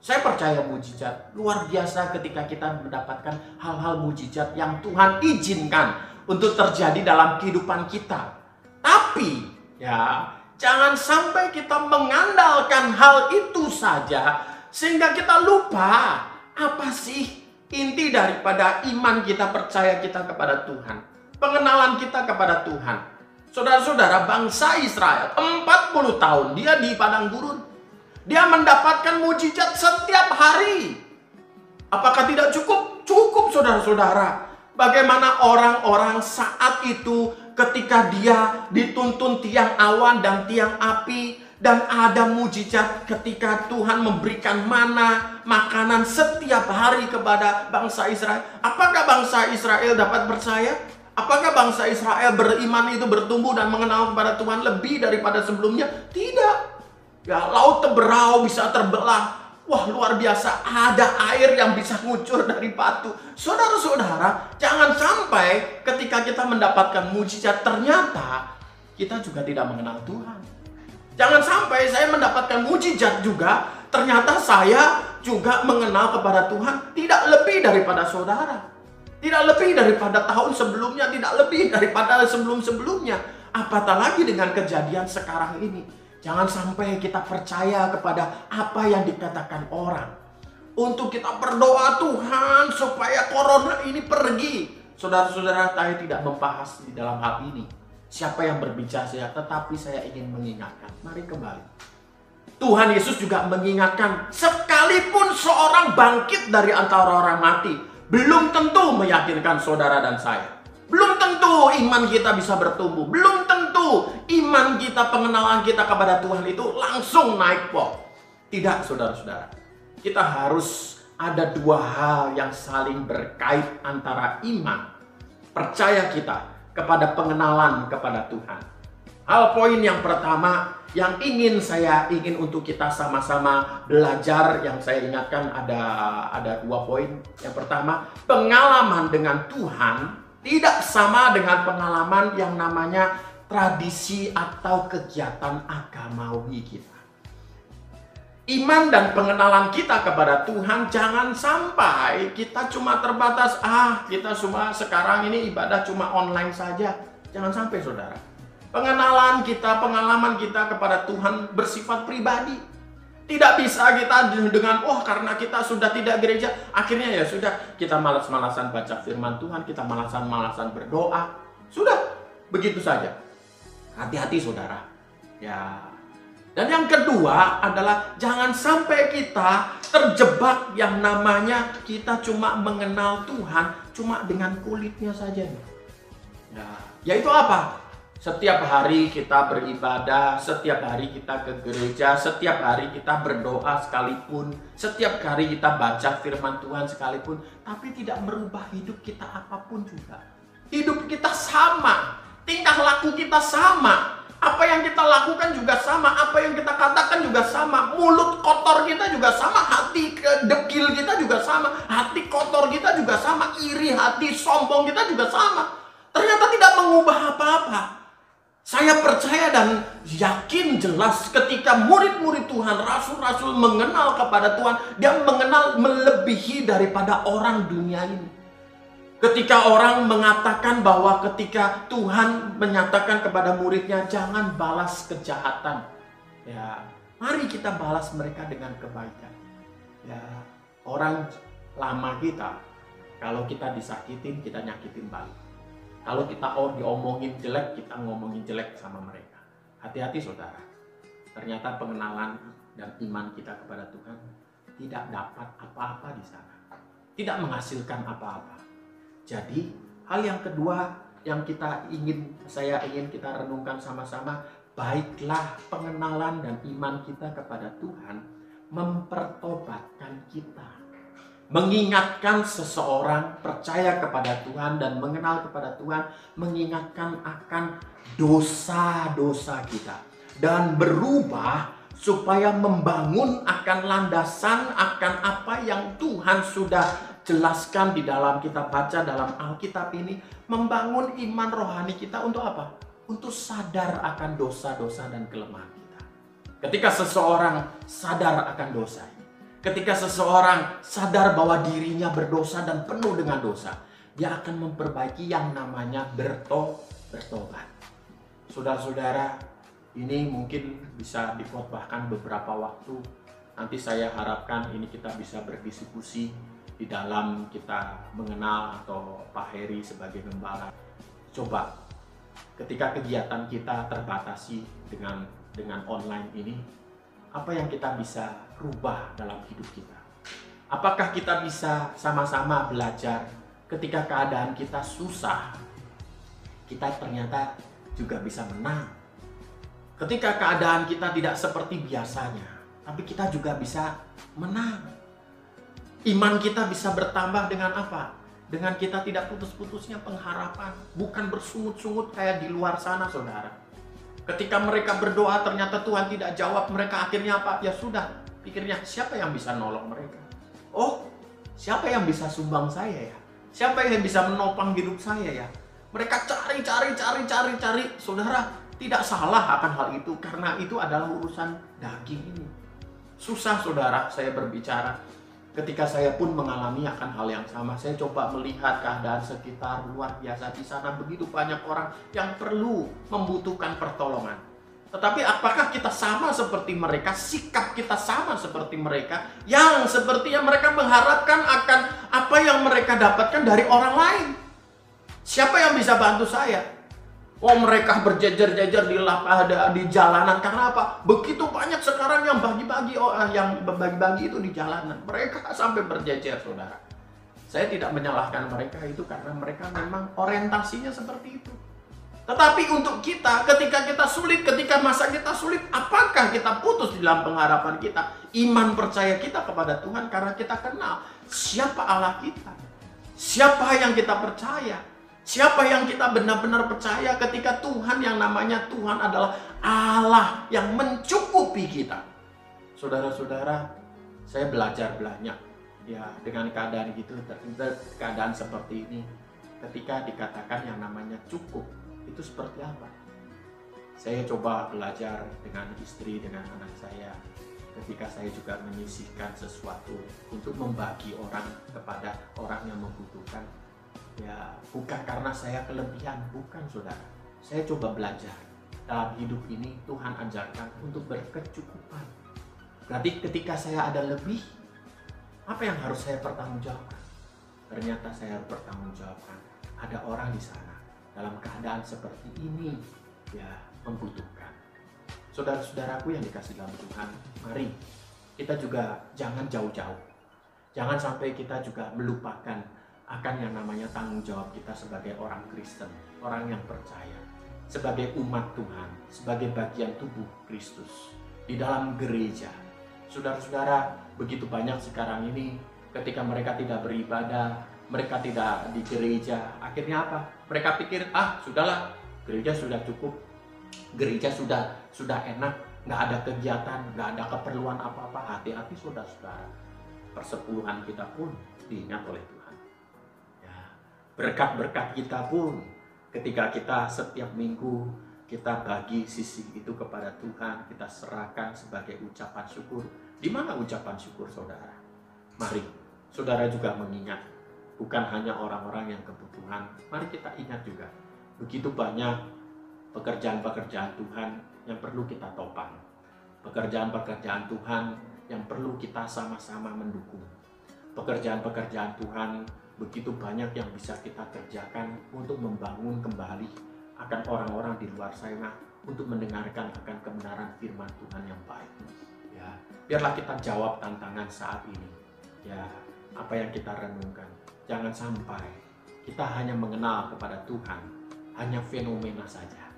Saya percaya mujizat luar biasa ketika kita mendapatkan hal-hal mujizat yang Tuhan izinkan untuk terjadi dalam kehidupan kita. Tapi ya, jangan sampai kita mengandalkan hal itu saja sehingga kita lupa apa sih inti daripada iman kita percaya kita kepada Tuhan, pengenalan kita kepada Tuhan. Saudara-saudara, bangsa Israel 40 tahun dia di padang gurun. Dia mendapatkan mujizat setiap hari. Apakah tidak cukup? Cukup saudara-saudara. Bagaimana orang-orang saat itu ketika dia dituntun tiang awan dan tiang api. Dan ada mujizat ketika Tuhan memberikan mana makanan setiap hari kepada bangsa Israel. Apakah bangsa Israel dapat percaya? Apakah bangsa Israel beriman itu bertumbuh dan mengenal kepada Tuhan lebih daripada sebelumnya? Tidak. Ya, laut Teberau bisa terbelah. Wah, luar biasa. Ada air yang bisa ngucur dari batu. Saudara-saudara, jangan sampai ketika kita mendapatkan mujizat ternyata kita juga tidak mengenal Tuhan. Jangan sampai saya mendapatkan mujizat juga ternyata saya juga mengenal kepada Tuhan tidak lebih daripada saudara. Tidak lebih daripada tahun sebelumnya, tidak lebih daripada sebelum-sebelumnya. Apatah lagi dengan kejadian sekarang ini. Jangan sampai kita percaya kepada apa yang dikatakan orang. Untuk kita berdoa Tuhan supaya corona ini pergi. Saudara-saudara, saya tidak membahas di dalam hal ini. Siapa yang berbicara, tetapi saya ingin mengingatkan. Mari kembali. Tuhan Yesus juga mengingatkan, sekalipun seorang bangkit dari antara orang mati, belum tentu meyakinkan saudara dan saya. Belum tentu iman kita bisa bertumbuh. Belum tentu iman kita, pengenalan kita kepada Tuhan itu langsung naik pok. Tidak, saudara-saudara. Kita harus ada dua hal yang saling berkait antara iman, percaya kita kepada pengenalan kepada Tuhan. Hal poin yang pertama yang saya ingin untuk kita sama-sama belajar, yang saya ingatkan ada dua poin. Yang pertama, pengalaman dengan Tuhan tidak sama dengan pengalaman yang namanya tradisi atau kegiatan agamawi kita. Iman dan pengenalan kita kepada Tuhan jangan sampai kita cuma terbatas, kita cuma sekarang ini ibadah cuma online saja. Jangan sampai saudara. Pengenalan kita, pengalaman kita kepada Tuhan bersifat pribadi. Tidak bisa kita dengan, karena kita sudah tidak gereja, akhirnya ya sudah, kita malas-malasan baca firman Tuhan, kita malasan-malasan berdoa. Sudah, begitu saja. Hati-hati saudara. Ya. Dan yang kedua adalah jangan sampai kita terjebak yang namanya kita cuma mengenal Tuhan cuma dengan kulitnya saja. Ya, yaitu apa? Setiap hari kita beribadah, setiap hari kita ke gereja, setiap hari kita berdoa sekalipun, setiap hari kita baca firman Tuhan sekalipun, tapi tidak merubah hidup kita apapun juga. Hidup kita sama, tingkah laku kita sama, apa yang kita lakukan juga sama, apa yang kita katakan juga sama, mulut kotor kita juga sama, hati dekil kita juga sama, hati kotor kita juga sama, iri hati, sombong kita juga sama. Ternyata tidak mengubah apa-apa. Saya percaya dan yakin jelas ketika murid-murid Tuhan, rasul-rasul mengenal kepada Tuhan, dia mengenal melebihi daripada orang dunia ini. Ketika orang mengatakan bahwa ketika Tuhan menyatakan kepada muridnya, jangan balas kejahatan. Ya, mari kita balas mereka dengan kebaikan. Ya, orang lama kita, kalau kita disakitin, kita nyakitin balik. Kalau kita diomongin jelek, kita ngomongin jelek sama mereka. Hati-hati saudara. Ternyata pengenalan dan iman kita kepada Tuhan tidak dapat apa-apa di sana. Tidak menghasilkan apa-apa. Jadi, hal yang kedua yang saya ingin kita renungkan sama-sama, baiklah pengenalan dan iman kita kepada Tuhan mempertobatkan kita. Mengingatkan seseorang percaya kepada Tuhan dan mengenal kepada Tuhan, mengingatkan akan dosa-dosa kita dan berubah supaya membangun akan landasan akan apa yang Tuhan sudah jelaskan di dalam kita baca dalam Alkitab ini, membangun iman rohani kita untuk apa? Untuk sadar akan dosa-dosa dan kelemahan kita. Ketika seseorang sadar akan dosa, ketika seseorang sadar bahwa dirinya berdosa dan penuh dengan dosa, dia akan memperbaiki yang namanya bertobat. Saudara-saudara, ini mungkin bisa dikhotbahkan beberapa waktu. Nanti saya harapkan ini kita bisa berdiskusi di dalam kita mengenal atau Pak Heri sebagai gembala. Coba, ketika kegiatan kita terbatasi dengan online ini, apa yang kita bisa rubah dalam hidup kita? Apakah kita bisa sama-sama belajar ketika keadaan kita susah, kita ternyata juga bisa menang. Ketika keadaan kita tidak seperti biasanya, tapi kita juga bisa menang. Iman kita bisa bertambah dengan apa? Dengan kita tidak putus-putusnya pengharapan, bukan bersungut-sungut kayak di luar sana, saudara. Ketika mereka berdoa ternyata Tuhan tidak jawab, mereka akhirnya apa? Ya sudah, pikirnya siapa yang bisa nolong mereka? Oh, siapa yang bisa sumbang saya ya? Siapa yang bisa menopang hidup saya ya? Mereka cari. Saudara, tidak salah akan hal itu, karena itu adalah urusan daging ini. Susah saudara, saya berbicara. Ketika saya pun mengalami akan hal yang sama, saya coba melihat keadaan sekitar luar biasa di sana, begitu banyak orang yang perlu membutuhkan pertolongan. Tetapi apakah kita sama seperti mereka? Sikap kita sama seperti mereka, yang sepertinya mereka mengharapkan akan apa yang mereka dapatkan dari orang lain. Siapa yang bisa bantu saya? Oh, mereka berjejer-jejer di jalanan. Karena apa? Begitu banyak sekarang yang bagi-bagi itu di jalanan. Mereka sampai berjejer, saudara. Saya tidak menyalahkan mereka itu karena mereka memang orientasinya seperti itu. Tetapi untuk kita, ketika kita sulit, ketika masa kita sulit, apakah kita putus di dalam pengharapan kita? Iman percaya kita kepada Tuhan karena kita kenal siapa Allah kita. Siapa yang kita percaya. Siapa yang kita benar-benar percaya ketika Tuhan yang namanya Tuhan adalah Allah yang mencukupi kita. Saudara-saudara, saya belajar banyak ya dengan keadaan gitu, keadaan seperti ini. Ketika dikatakan yang namanya cukup, itu seperti apa? Saya coba belajar dengan istri, dengan anak saya. Ketika saya juga menyisihkan sesuatu untuk membagi orang kepada orang yang membutuhkan. Ya, bukan karena saya kelebihan, bukan saudara. Saya coba belajar dalam hidup ini Tuhan ajarkan untuk berkecukupan. Berarti ketika saya ada lebih, apa yang harus saya pertanggungjawabkan? Ternyata saya harus pertanggungjawabkan. Ada orang di sana dalam keadaan seperti ini, ya, membutuhkan. Saudara-saudaraku yang dikasih dalam Tuhan, mari kita juga jangan jauh-jauh. Jangan sampai kita juga melupakan akan yang namanya tanggung jawab kita sebagai orang Kristen, orang yang percaya, sebagai umat Tuhan, sebagai bagian tubuh Kristus di dalam gereja. Saudara-saudara, begitu banyak sekarang ini ketika mereka tidak beribadah, mereka tidak di gereja, akhirnya apa? Mereka pikir, sudahlah, gereja sudah cukup, gereja sudah enak, nggak ada kegiatan, nggak ada keperluan apa-apa. Hati-hati saudara-saudara, persepuluhan kita pun diingat oleh Tuhan. Ya, berkat-berkat kita pun ketika kita setiap minggu kita bagi sisi itu kepada Tuhan, kita serahkan sebagai ucapan syukur. Di mana ucapan syukur saudara? Mari saudara juga mengingat, bukan hanya orang-orang yang kebutuhan. Mari kita ingat juga, begitu banyak pekerjaan-pekerjaan Tuhan yang perlu kita topang. Pekerjaan-pekerjaan Tuhan yang perlu kita sama-sama mendukung. Pekerjaan-pekerjaan Tuhan begitu banyak yang bisa kita kerjakan untuk membangun kembali akan orang-orang di luar sana untuk mendengarkan akan kebenaran firman Tuhan yang baik. Ya, biarlah kita jawab tantangan saat ini. Ya, apa yang kita renungkan, jangan sampai kita hanya mengenal kepada Tuhan, hanya fenomena saja.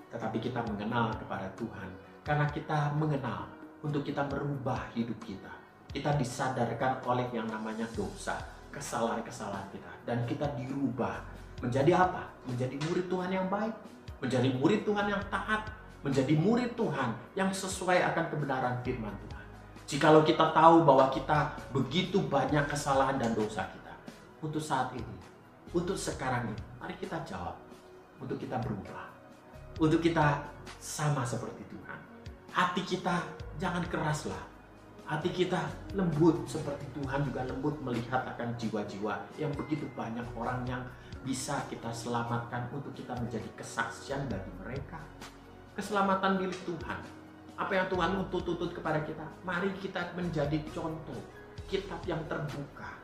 Tetapi kita mengenal kepada Tuhan karena kita mengenal untuk kita merubah hidup kita. Kita disadarkan oleh yang namanya dosa, kesalahan-kesalahan kita, dan kita dirubah menjadi apa? Menjadi murid Tuhan yang baik, menjadi murid Tuhan yang taat, menjadi murid Tuhan yang sesuai akan kebenaran firman Tuhan. Jikalau kita tahu bahwa kita begitu banyak kesalahan dan dosa kita, untuk saat ini, untuk sekarang ini, mari kita jawab, untuk kita berubah, untuk kita sama seperti Tuhan. Hati kita jangan keraslah, hati kita lembut seperti Tuhan juga lembut melihat akan jiwa-jiwa yang begitu banyak orang yang bisa kita selamatkan untuk kita menjadi kesaksian bagi mereka. Keselamatan milik Tuhan. Apa yang Tuhan tuntut kepada kita? Mari kita menjadi contoh kitab yang terbuka.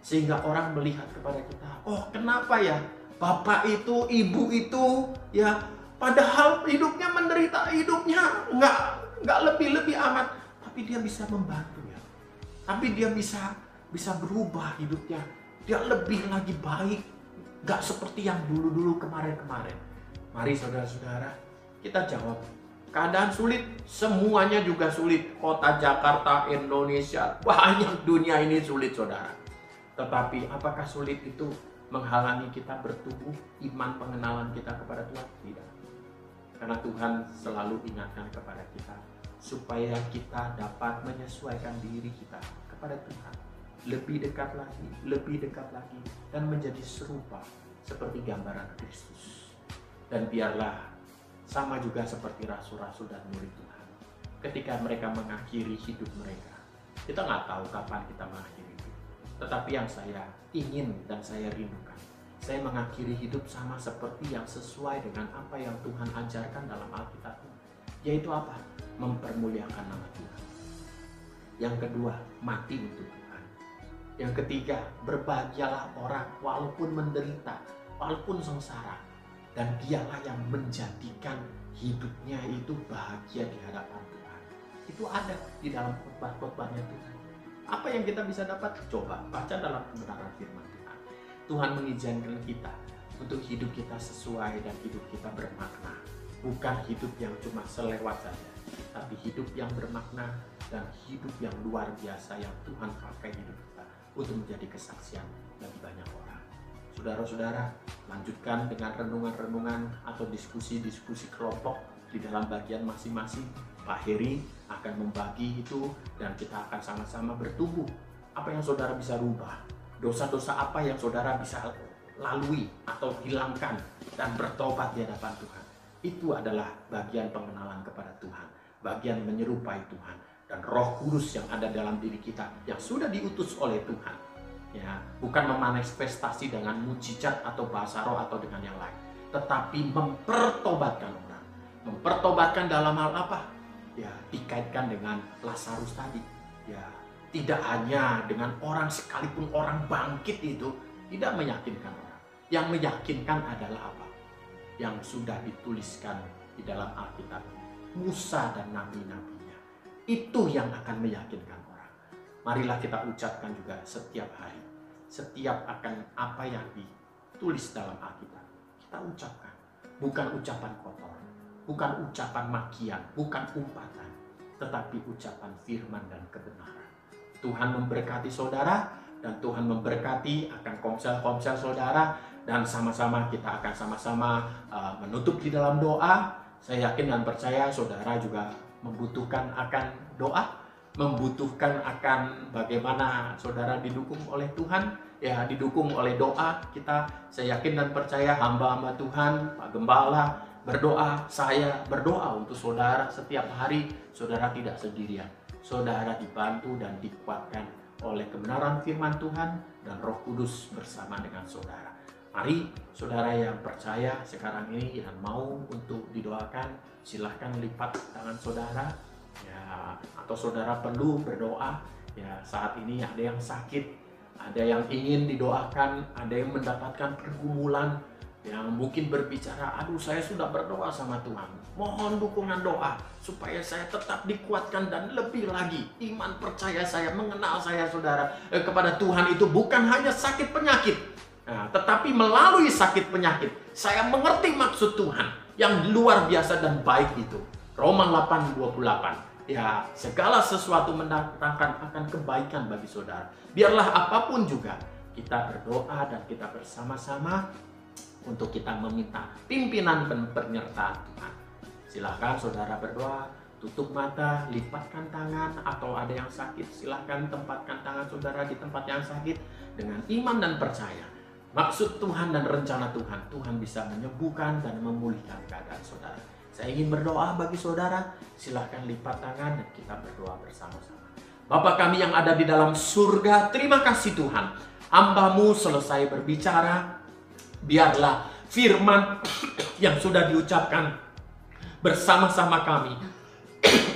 Sehingga orang melihat kepada kita, oh kenapa ya bapak itu, ibu itu, ya padahal hidupnya menderita, hidupnya nggak lebih-lebih amat. Tapi dia bisa membantu ya. Tapi dia bisa berubah hidupnya. Dia lebih lagi baik. Gak seperti yang dulu-dulu kemarin-kemarin. Mari saudara-saudara, kita jawab. Keadaan sulit, semuanya juga sulit. Kota Jakarta, Indonesia, banyak dunia ini sulit saudara. Tetapi apakah sulit itu menghalangi kita bertumbuh iman pengenalan kita kepada Tuhan? Tidak. Karena Tuhan selalu ingatkan kepada kita supaya kita dapat menyesuaikan diri kita kepada Tuhan. Lebih dekat lagi, dan menjadi serupa seperti gambaran Kristus. Dan biarlah sama juga seperti rasul-rasul dan murid Tuhan. Ketika mereka mengakhiri hidup mereka, kita nggak tahu kapan kita mengakhiri hidup. Tetapi yang saya ingin dan saya rindukan, saya mengakhiri hidup sama seperti yang sesuai dengan apa yang Tuhan ajarkan dalam Alkitab, yaitu apa? Mempermuliakan nama Tuhan. Yang kedua, mati untuk Tuhan. Yang ketiga, berbahagialah orang walaupun menderita, walaupun sengsara. Dan dialah yang menjadikan hidupnya itu bahagia di hadapan Tuhan. Itu ada di dalam khotbah-khotbahnya Tuhan. Apa yang kita bisa dapat? Coba baca dalam kebenaran firman Tuhan. Tuhan mengizinkan kita untuk hidup kita sesuai dan hidup kita bermakna. Bukan hidup yang cuma selewat saja, tapi hidup yang bermakna dan hidup yang luar biasa yang Tuhan pakai hidup kita untuk menjadi kesaksian bagi banyak orang. Saudara-saudara, lanjutkan dengan renungan-renungan atau diskusi-diskusi kelompok di dalam bagian masing-masing. Pak Heri akan membagi itu dan kita akan sama-sama bertumbuh. Apa yang saudara bisa rubah? Dosa-dosa apa yang saudara bisa lalui atau hilangkan dan bertobat di hadapan Tuhan? Itu adalah bagian pengenalan kepada Tuhan, bagian menyerupai Tuhan. Dan Roh Kudus yang ada dalam diri kita yang sudah diutus oleh Tuhan, ya, bukan memanifestasi dengan mujizat atau bahasa roh atau dengan yang lain, tetapi mempertobatkan orang, Mempertobatkan dalam hal apa? Ya, dikaitkan dengan Lazarus tadi. Ya, tidak hanya dengan orang, sekalipun orang bangkit itu tidak meyakinkan orang. Yang meyakinkan adalah apa? Yang sudah dituliskan di dalam Alkitab. Musa dan nabi-nabinya. Itu yang akan meyakinkan orang. Marilah kita ucapkan juga setiap hari. Setiap akan apa yang ditulis dalam Alkitab. Kita ucapkan. Bukan ucapan kotor. Bukan ucapan makian, bukan umpatan, tetapi ucapan firman dan kebenaran. Tuhan memberkati saudara, dan Tuhan memberkati akan komsel-komsel saudara, dan sama-sama kita akan sama-sama menutup di dalam doa. Saya yakin dan percaya saudara juga membutuhkan akan doa, membutuhkan akan bagaimana saudara didukung oleh Tuhan, ya didukung oleh doa kita. Saya yakin dan percaya hamba-hamba Tuhan, Pak Gembala, berdoa, saya berdoa untuk saudara setiap hari. Saudara tidak sendirian. Saudara dibantu dan dikuatkan oleh kebenaran firman Tuhan dan Roh Kudus bersama dengan saudara. Mari saudara yang percaya sekarang ini dan mau untuk didoakan, silahkan lipat tangan saudara. Ya, atau saudara perlu berdoa. Ya, saat ini ada yang sakit, ada yang ingin didoakan, ada yang mendapatkan pergumulan, yang mungkin berbicara, aduh saya sudah berdoa sama Tuhan, mohon dukungan doa supaya saya tetap dikuatkan dan lebih lagi iman percaya saya, mengenal saya saudara kepada Tuhan itu bukan hanya sakit penyakit, tetapi melalui sakit penyakit saya mengerti maksud Tuhan yang luar biasa dan baik itu. Roma 8:28. Ya, segala sesuatu mendatangkan akan kebaikan bagi saudara. Biarlah apapun juga kita berdoa dan kita bersama-sama untuk kita meminta pimpinan dan penyertaan Tuhan. Silahkan saudara berdoa, tutup mata, lipatkan tangan, atau ada yang sakit, silahkan tempatkan tangan saudara di tempat yang sakit dengan iman dan percaya. Maksud Tuhan dan rencana Tuhan, Tuhan bisa menyembuhkan dan memulihkan keadaan saudara. Saya ingin berdoa bagi saudara, silahkan lipat tangan dan kita berdoa bersama-sama. Bapa kami yang ada di dalam surga, terima kasih Tuhan. Hamba-Mu selesai berbicara, biarlah firman yang sudah diucapkan bersama-sama kami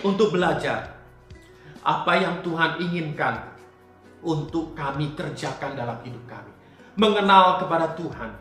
untuk belajar apa yang Tuhan inginkan untuk kami kerjakan dalam hidup kami. Mengenal kepada Tuhan,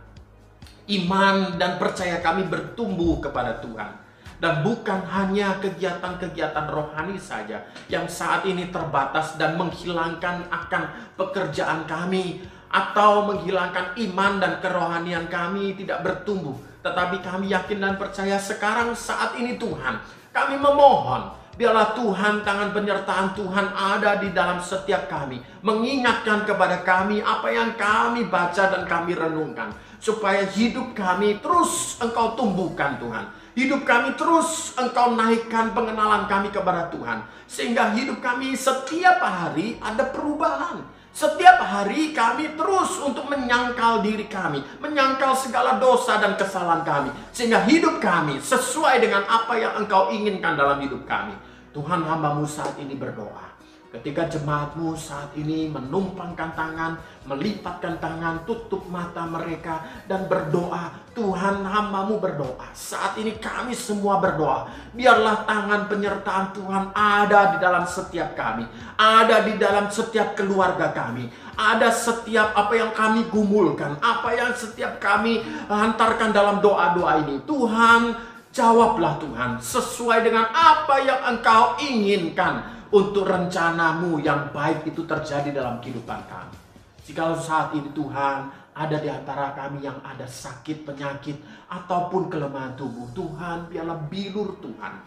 iman dan percaya kami bertumbuh kepada Tuhan. Dan bukan hanya kegiatan-kegiatan rohani saja yang saat ini terbatas dan menghilangkan akan pekerjaan kami, atau menghilangkan iman dan kerohanian kami tidak bertumbuh. Tetapi kami yakin dan percaya sekarang saat ini Tuhan, kami memohon, biarlah Tuhan, tangan penyertaan Tuhan ada di dalam setiap kami, mengingatkan kepada kami apa yang kami baca dan kami renungkan, supaya hidup kami terus Engkau tumbuhkan Tuhan. Hidup kami terus Engkau naikkan pengenalan kami kepada Tuhan, sehingga hidup kami setiap hari ada perubahan. Setiap hari kami terus untuk menyangkal diri kami, menyangkal segala dosa dan kesalahan kami, sehingga hidup kami sesuai dengan apa yang Engkau inginkan dalam hidup kami. Tuhan, hamba-Mu saat ini berdoa. Ketika jemaat-Mu saat ini menumpangkan tangan, melipatkan tangan, tutup mata mereka dan berdoa. Tuhan, hamba-Mu berdoa. Saat ini kami semua berdoa. Biarlah tangan penyertaan Tuhan ada di dalam setiap kami. Ada di dalam setiap keluarga kami. Ada setiap apa yang kami gumulkan. Apa yang setiap kami hantarkan dalam doa-doa ini. Tuhan, jawablah Tuhan sesuai dengan apa yang Engkau inginkan. Untuk rencana-Mu yang baik itu terjadi dalam kehidupan kami. Jikalau saat ini Tuhan ada di antara kami yang ada sakit, penyakit, ataupun kelemahan tubuh, Tuhan biarlah bilur Tuhan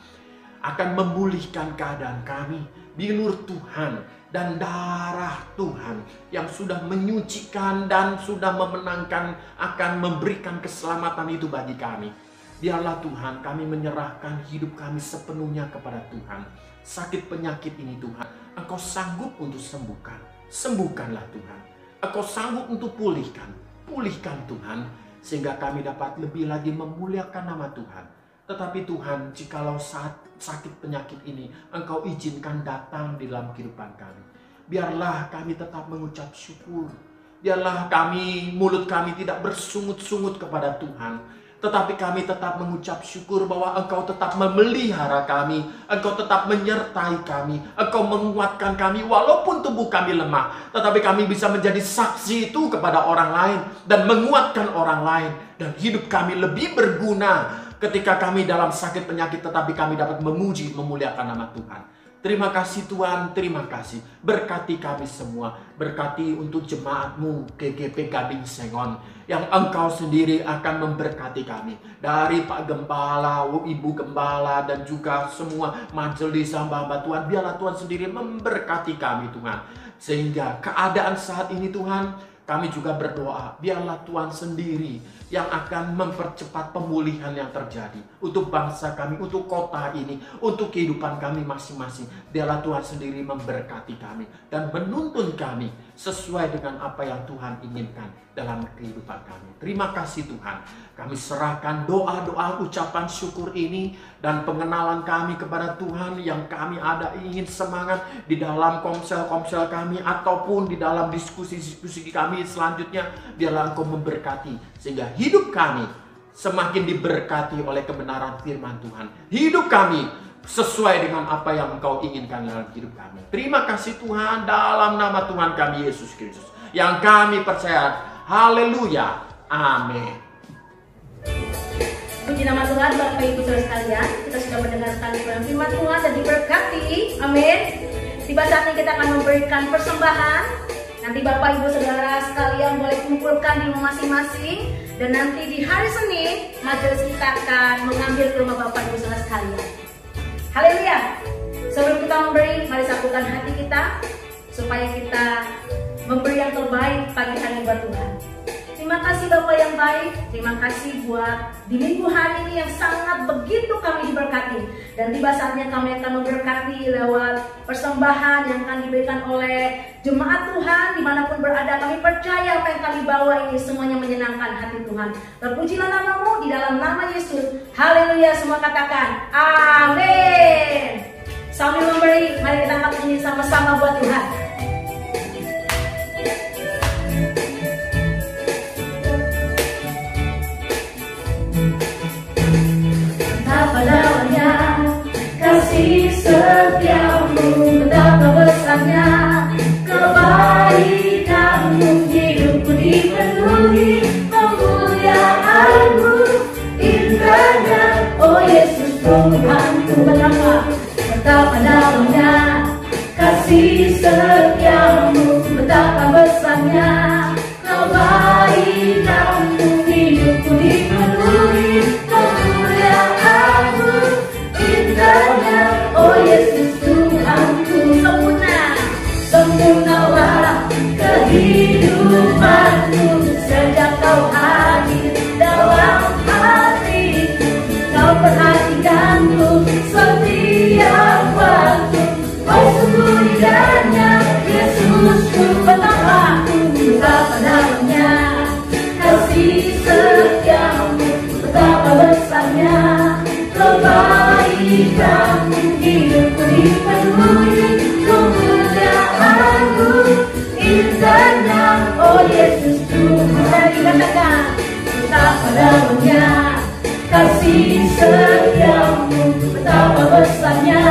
akan memulihkan keadaan kami. Bilur Tuhan dan darah Tuhan yang sudah menyucikan dan sudah memenangkan akan memberikan keselamatan itu bagi kami. Biarlah Tuhan kami menyerahkan hidup kami sepenuhnya kepada Tuhan. Sakit penyakit ini Tuhan, Engkau sanggup untuk sembuhkan. Sembuhkanlah Tuhan. Engkau sanggup untuk pulihkan. Pulihkan Tuhan, sehingga kami dapat lebih lagi memuliakan nama Tuhan. Tetapi Tuhan, jikalau saat sakit penyakit ini Engkau izinkan datang di dalam kehidupan kami, biarlah kami tetap mengucap syukur. Biarlah kami, mulut kami tidak bersungut-sungut kepada Tuhan. Tetapi kami tetap mengucap syukur bahwa Engkau tetap memelihara kami, Engkau tetap menyertai kami, Engkau menguatkan kami walaupun tubuh kami lemah. Tetapi kami bisa menjadi saksi itu kepada orang lain dan menguatkan orang lain. Dan hidup kami lebih berguna ketika kami dalam sakit penyakit, tetapi kami dapat memuji, memuliakan nama Tuhan. Terima kasih Tuhan, terima kasih. Berkati kami semua. Berkati untuk jemaat-Mu GGP Gading Sengon, yang Engkau sendiri akan memberkati kami. Dari Pak Gembala, Ibu Gembala, dan juga semua majelis hamba-hamba Tuhan. Biarlah Tuhan sendiri memberkati kami Tuhan. Sehingga keadaan saat ini Tuhan, kami juga berdoa, biarlah Tuhan sendiri yang akan mempercepat pemulihan yang terjadi untuk bangsa kami, untuk kota ini, untuk kehidupan kami masing-masing. Biarlah Tuhan sendiri memberkati kami dan menuntun kami sesuai dengan apa yang Tuhan inginkan dalam kehidupan kami. Terima kasih Tuhan. Kami serahkan doa-doa, ucapan syukur ini dan pengenalan kami kepada Tuhan yang kami ada ingin semangat di dalam komsel-komsel kami ataupun di dalam diskusi-diskusi kami selanjutnya. Biarlah Engkau memberkati sehingga hidup kami semakin diberkati oleh kebenaran firman Tuhan. Hidup kami sesuai dengan apa yang Engkau inginkan dalam hidup kami. Terima kasih Tuhan, dalam nama Tuhan kami Yesus Kristus yang kami percaya. Haleluya. Amin. Puji nama Tuhan. Bapak Ibu Saudara sekalian, kita sudah mendengarkan firman Tuhan dan diberkati. Amin. Tiba saatnya kita akan memberikan persembahan. Nanti Bapak Ibu Saudara sekalian boleh kumpulkan di rumah masing-masing. Dan nanti di hari Senin, majelis kita akan mengambil ke rumah Bapak Ibu Saudara sekalian. Haleluya. Sebelum kita memberi, mari satukan hati kita supaya kita memberi yang terbaik pagi hari buat Tuhan. Terima kasih Bapak yang baik. Terima kasih buat di minggu hari ini yang sangat begitu kami diberkati. Dan tiba saatnya kami akan memberkati lewat persembahan yang akan diberikan oleh jemaat Tuhan dimanapun berada. Kami percaya apa yang kami bawa ini semuanya menyenangkan hati Tuhan. Terpujilah nama-Mu di dalam nama Yesus. Haleluya. Semua katakan amin. Sambil memberi, mari kita angkat ini sama-sama buat Tuhan. Padanya kasih setiamu, betapa besarnya kebaikanmu, hidupku dipenuhi kemuliaanmu, indahnya oh Yesus Tuhanku. Betapa dalamnya kasih setiamu, betapa besarnya kebaikanmu, hidupku dipenuhi kemuliaanmu, indahnya oh Yesus Tuhanku. Sempurnalah kehidupanmu sejak Kau hadir dalam hatiku. Kau perhatikanku setiap waktu, oh sungguh indahnya Yesusku. Betapa dalamnya kasih setiamu, betapa besarnya kebaikanmu, hidupku dipenuhi kemuliaanmu, indahnya oh Yesus Tuhan. Dikatakan betapa dalamnya kasih setiamu, betapa besarnya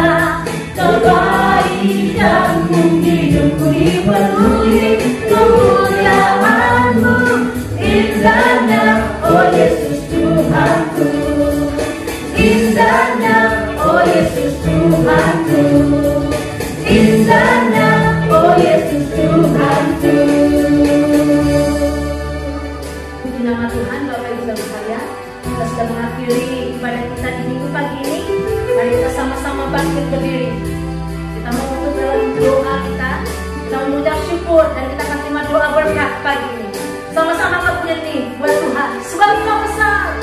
kebaikanmu, hidupku dipenuhi kemuliaanmu, indahnya oh Yesus Tuhanku. Indahnya oh Yesus Tuhanku, indahnya oh Yesus Tuhanku. Puji nama Tuhan. Bapak Ibu Saudara sekalian, kita sudah mengakhiri ibadah kita di minggu pagi ini. Mari kita sama-sama bangkit berdiri. Kita menutup dalam doa kita mengucap syukur, dan kita akan terima doa berkat pagi ini. Sama-sama kita bernyanyi buat Tuhan. Sebab Kau besar,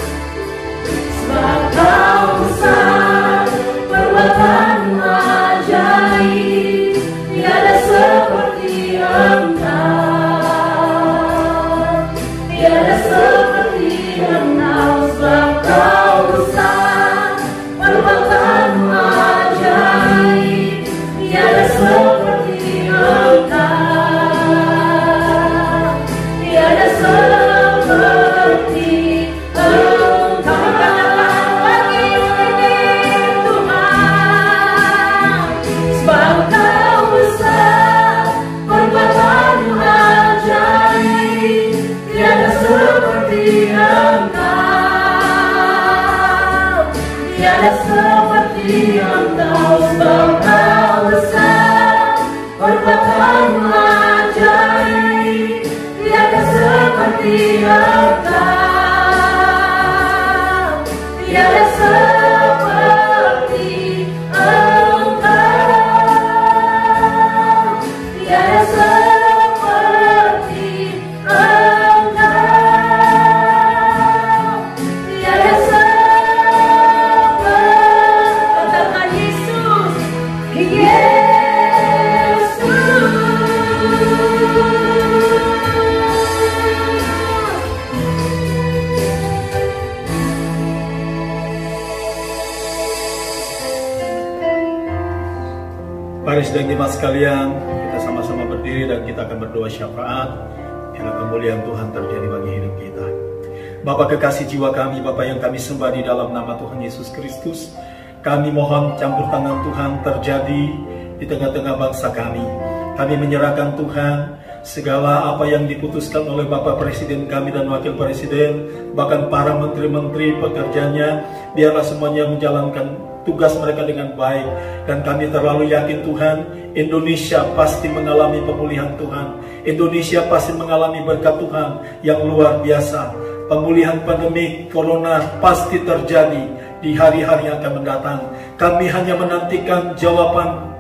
sebab Kau besar, perbuatanmu ajaib, tiada seperti Engkau, tiada seperti Engkau. Sebab Kau besar, perbuatanmu ajaib, tiada seperti Engkau, tiada seperti Engkau. tiada seperti Engkau, Bapa besar, perbuatanmu ajaib, tiada seperti Engkau, tiada seperti Engkau, tiada seperti Engkau, tiada seperti. Katakan Yesus, Mari sedang jemaat sekalian, kita sama-sama berdiri dan kita akan berdoa syafaat. Biarlah kemuliaan Tuhan terjadi bagi hidup kita. Bapa kekasih jiwa kami, Bapa yang kami sembah di dalam nama Tuhan Yesus Kristus, kami mohon campur tangan Tuhan terjadi di tengah-tengah bangsa kami. Kami menyerahkan Tuhan segala apa yang diputuskan oleh Bapak Presiden kami dan Wakil Presiden, bahkan para menteri-menteri pekerjanya, biarlah semuanya menjalankan tugas mereka dengan baik. Dan kami terlalu yakin Tuhan, Indonesia pasti mengalami pemulihan Tuhan. Indonesia pasti mengalami berkat Tuhan yang luar biasa. Pemulihan pandemi Corona pasti terjadi di hari-hari yang akan mendatang. Kami hanya menantikan jawaban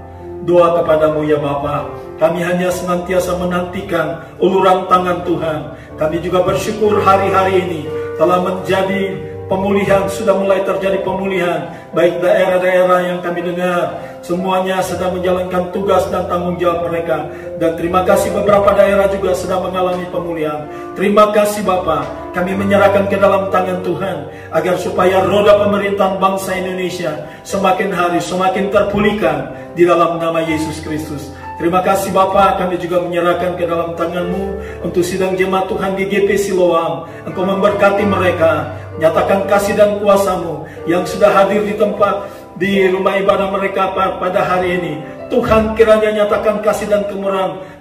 doa kepadamu ya Bapa. Kami hanya senantiasa menantikan uluran tangan Tuhan. Kami juga bersyukur hari-hari ini telah menjadi pemulihan, sudah mulai terjadi pemulihan. Baik daerah-daerah yang kami dengar, semuanya sedang menjalankan tugas dan tanggung jawab mereka. Dan terima kasih beberapa daerah juga sedang mengalami pemulihan. Terima kasih Bapa, kami menyerahkan ke dalam tangan Tuhan, agar supaya roda pemerintahan bangsa Indonesia semakin hari semakin terpulihkan di dalam nama Yesus Kristus. Terima kasih Bapa, kami juga menyerahkan ke dalam tangan-Mu untuk sidang jemaat Tuhan di GP Siloam. Engkau memberkati mereka, nyatakan kasih dan kuasa-Mu yang sudah hadir di tempat di rumah ibadah mereka pada hari ini. Tuhan kiranya nyatakan kasih dan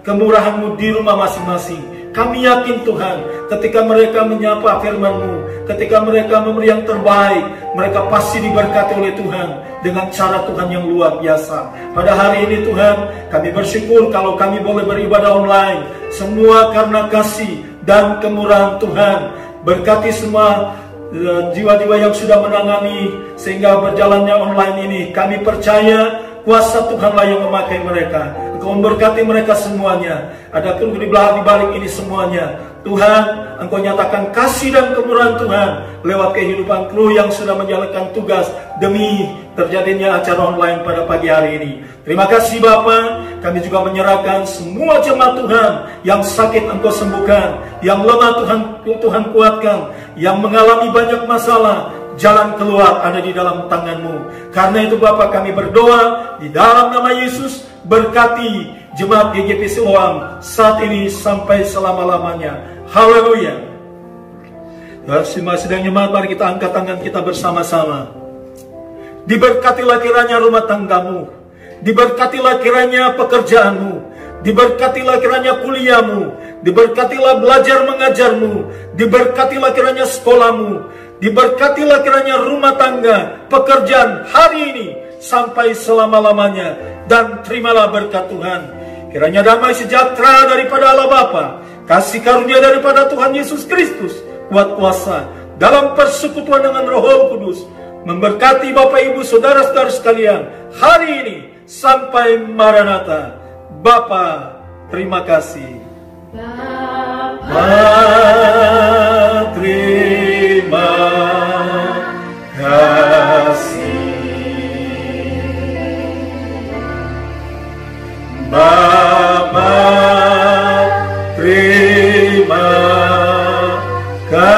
kemurahan-Mu di rumah masing-masing. Kami yakin Tuhan, ketika mereka menyapa firman-Mu, ketika mereka memberi yang terbaik, mereka pasti diberkati oleh Tuhan dengan cara Tuhan yang luar biasa. Pada hari ini Tuhan, kami bersyukur kalau kami boleh beribadah online. Semua karena kasih dan kemurahan Tuhan. Berkati semua jiwa-jiwa yang sudah menangani sehingga berjalannya online ini. Kami percaya kuasa Tuhanlah yang memakai mereka. Engkau memberkati mereka semuanya. Ada kru di balik ini semuanya. Tuhan, Engkau nyatakan kasih dan kemurahan Tuhan lewat kehidupan kru yang sudah menjalankan tugas demi terjadinya acara online pada pagi hari ini. Terima kasih Bapa. Kami juga menyerahkan semua jemaat Tuhan yang sakit Engkau sembuhkan, yang lemah Tuhan kuatkan, yang mengalami banyak masalah. Jalan keluar ada di dalam tangan-Mu. Karena itu Bapa, kami berdoa di dalam nama Yesus, berkati jemaat GGP Siloam saat ini sampai selama-lamanya. Haleluya. Sedang jemaat, mari kita angkat tangan kita bersama-sama. Diberkatilah kiranya rumah tanggamu, diberkatilah kiranya pekerjaanmu, diberkatilah kiranya kuliahmu, diberkatilah belajar mengajarmu, diberkatilah kiranya sekolahmu, diberkatilah kiranya rumah tangga, pekerjaan hari ini sampai selama-lamanya. Dan terimalah berkat Tuhan. Kiranya damai sejahtera daripada Allah Bapa, kasih karunia daripada Tuhan Yesus Kristus, kuat kuasa dalam persekutuan dengan Roh Kudus, memberkati Bapak Ibu saudara-saudara sekalian hari ini sampai Maranatha. Bapa, terima kasih. Bapa, terima kasih. Bapa, terima kasih.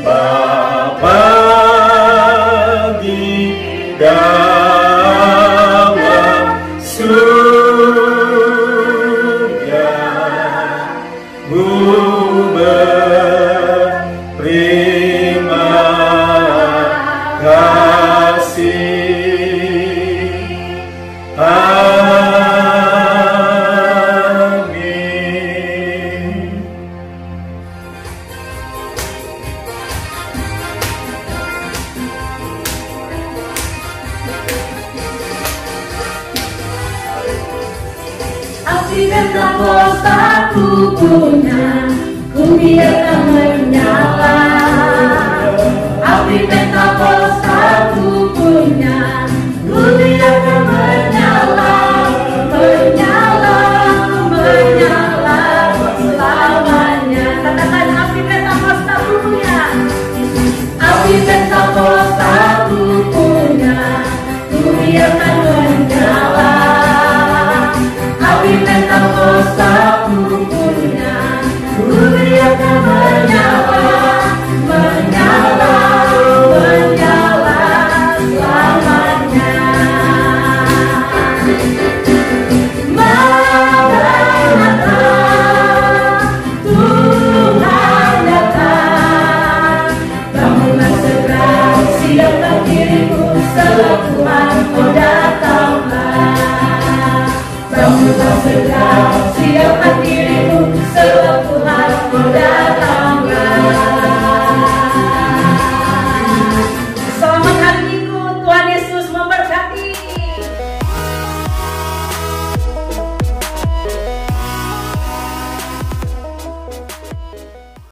Bapa di dalam surga, berterima kasih. Amin. Api Pentakosta ku punya, ku biarkan menyala. Api Pentakosta ku punya, ku biarkan menyala, menyala, menyala selamanya. Katakan api Pentakosta ku punya. Api Pentakosta ku punya, ku biarkan menyala. Api Pentakosta ku punya, ku biarkan menyala, menyala, menyala selamanya. Maranatha, Tuhan datang. Bangunlah segera, siapkan dirimu, sebab Tuhan mau datanglah. Bangunlah segera,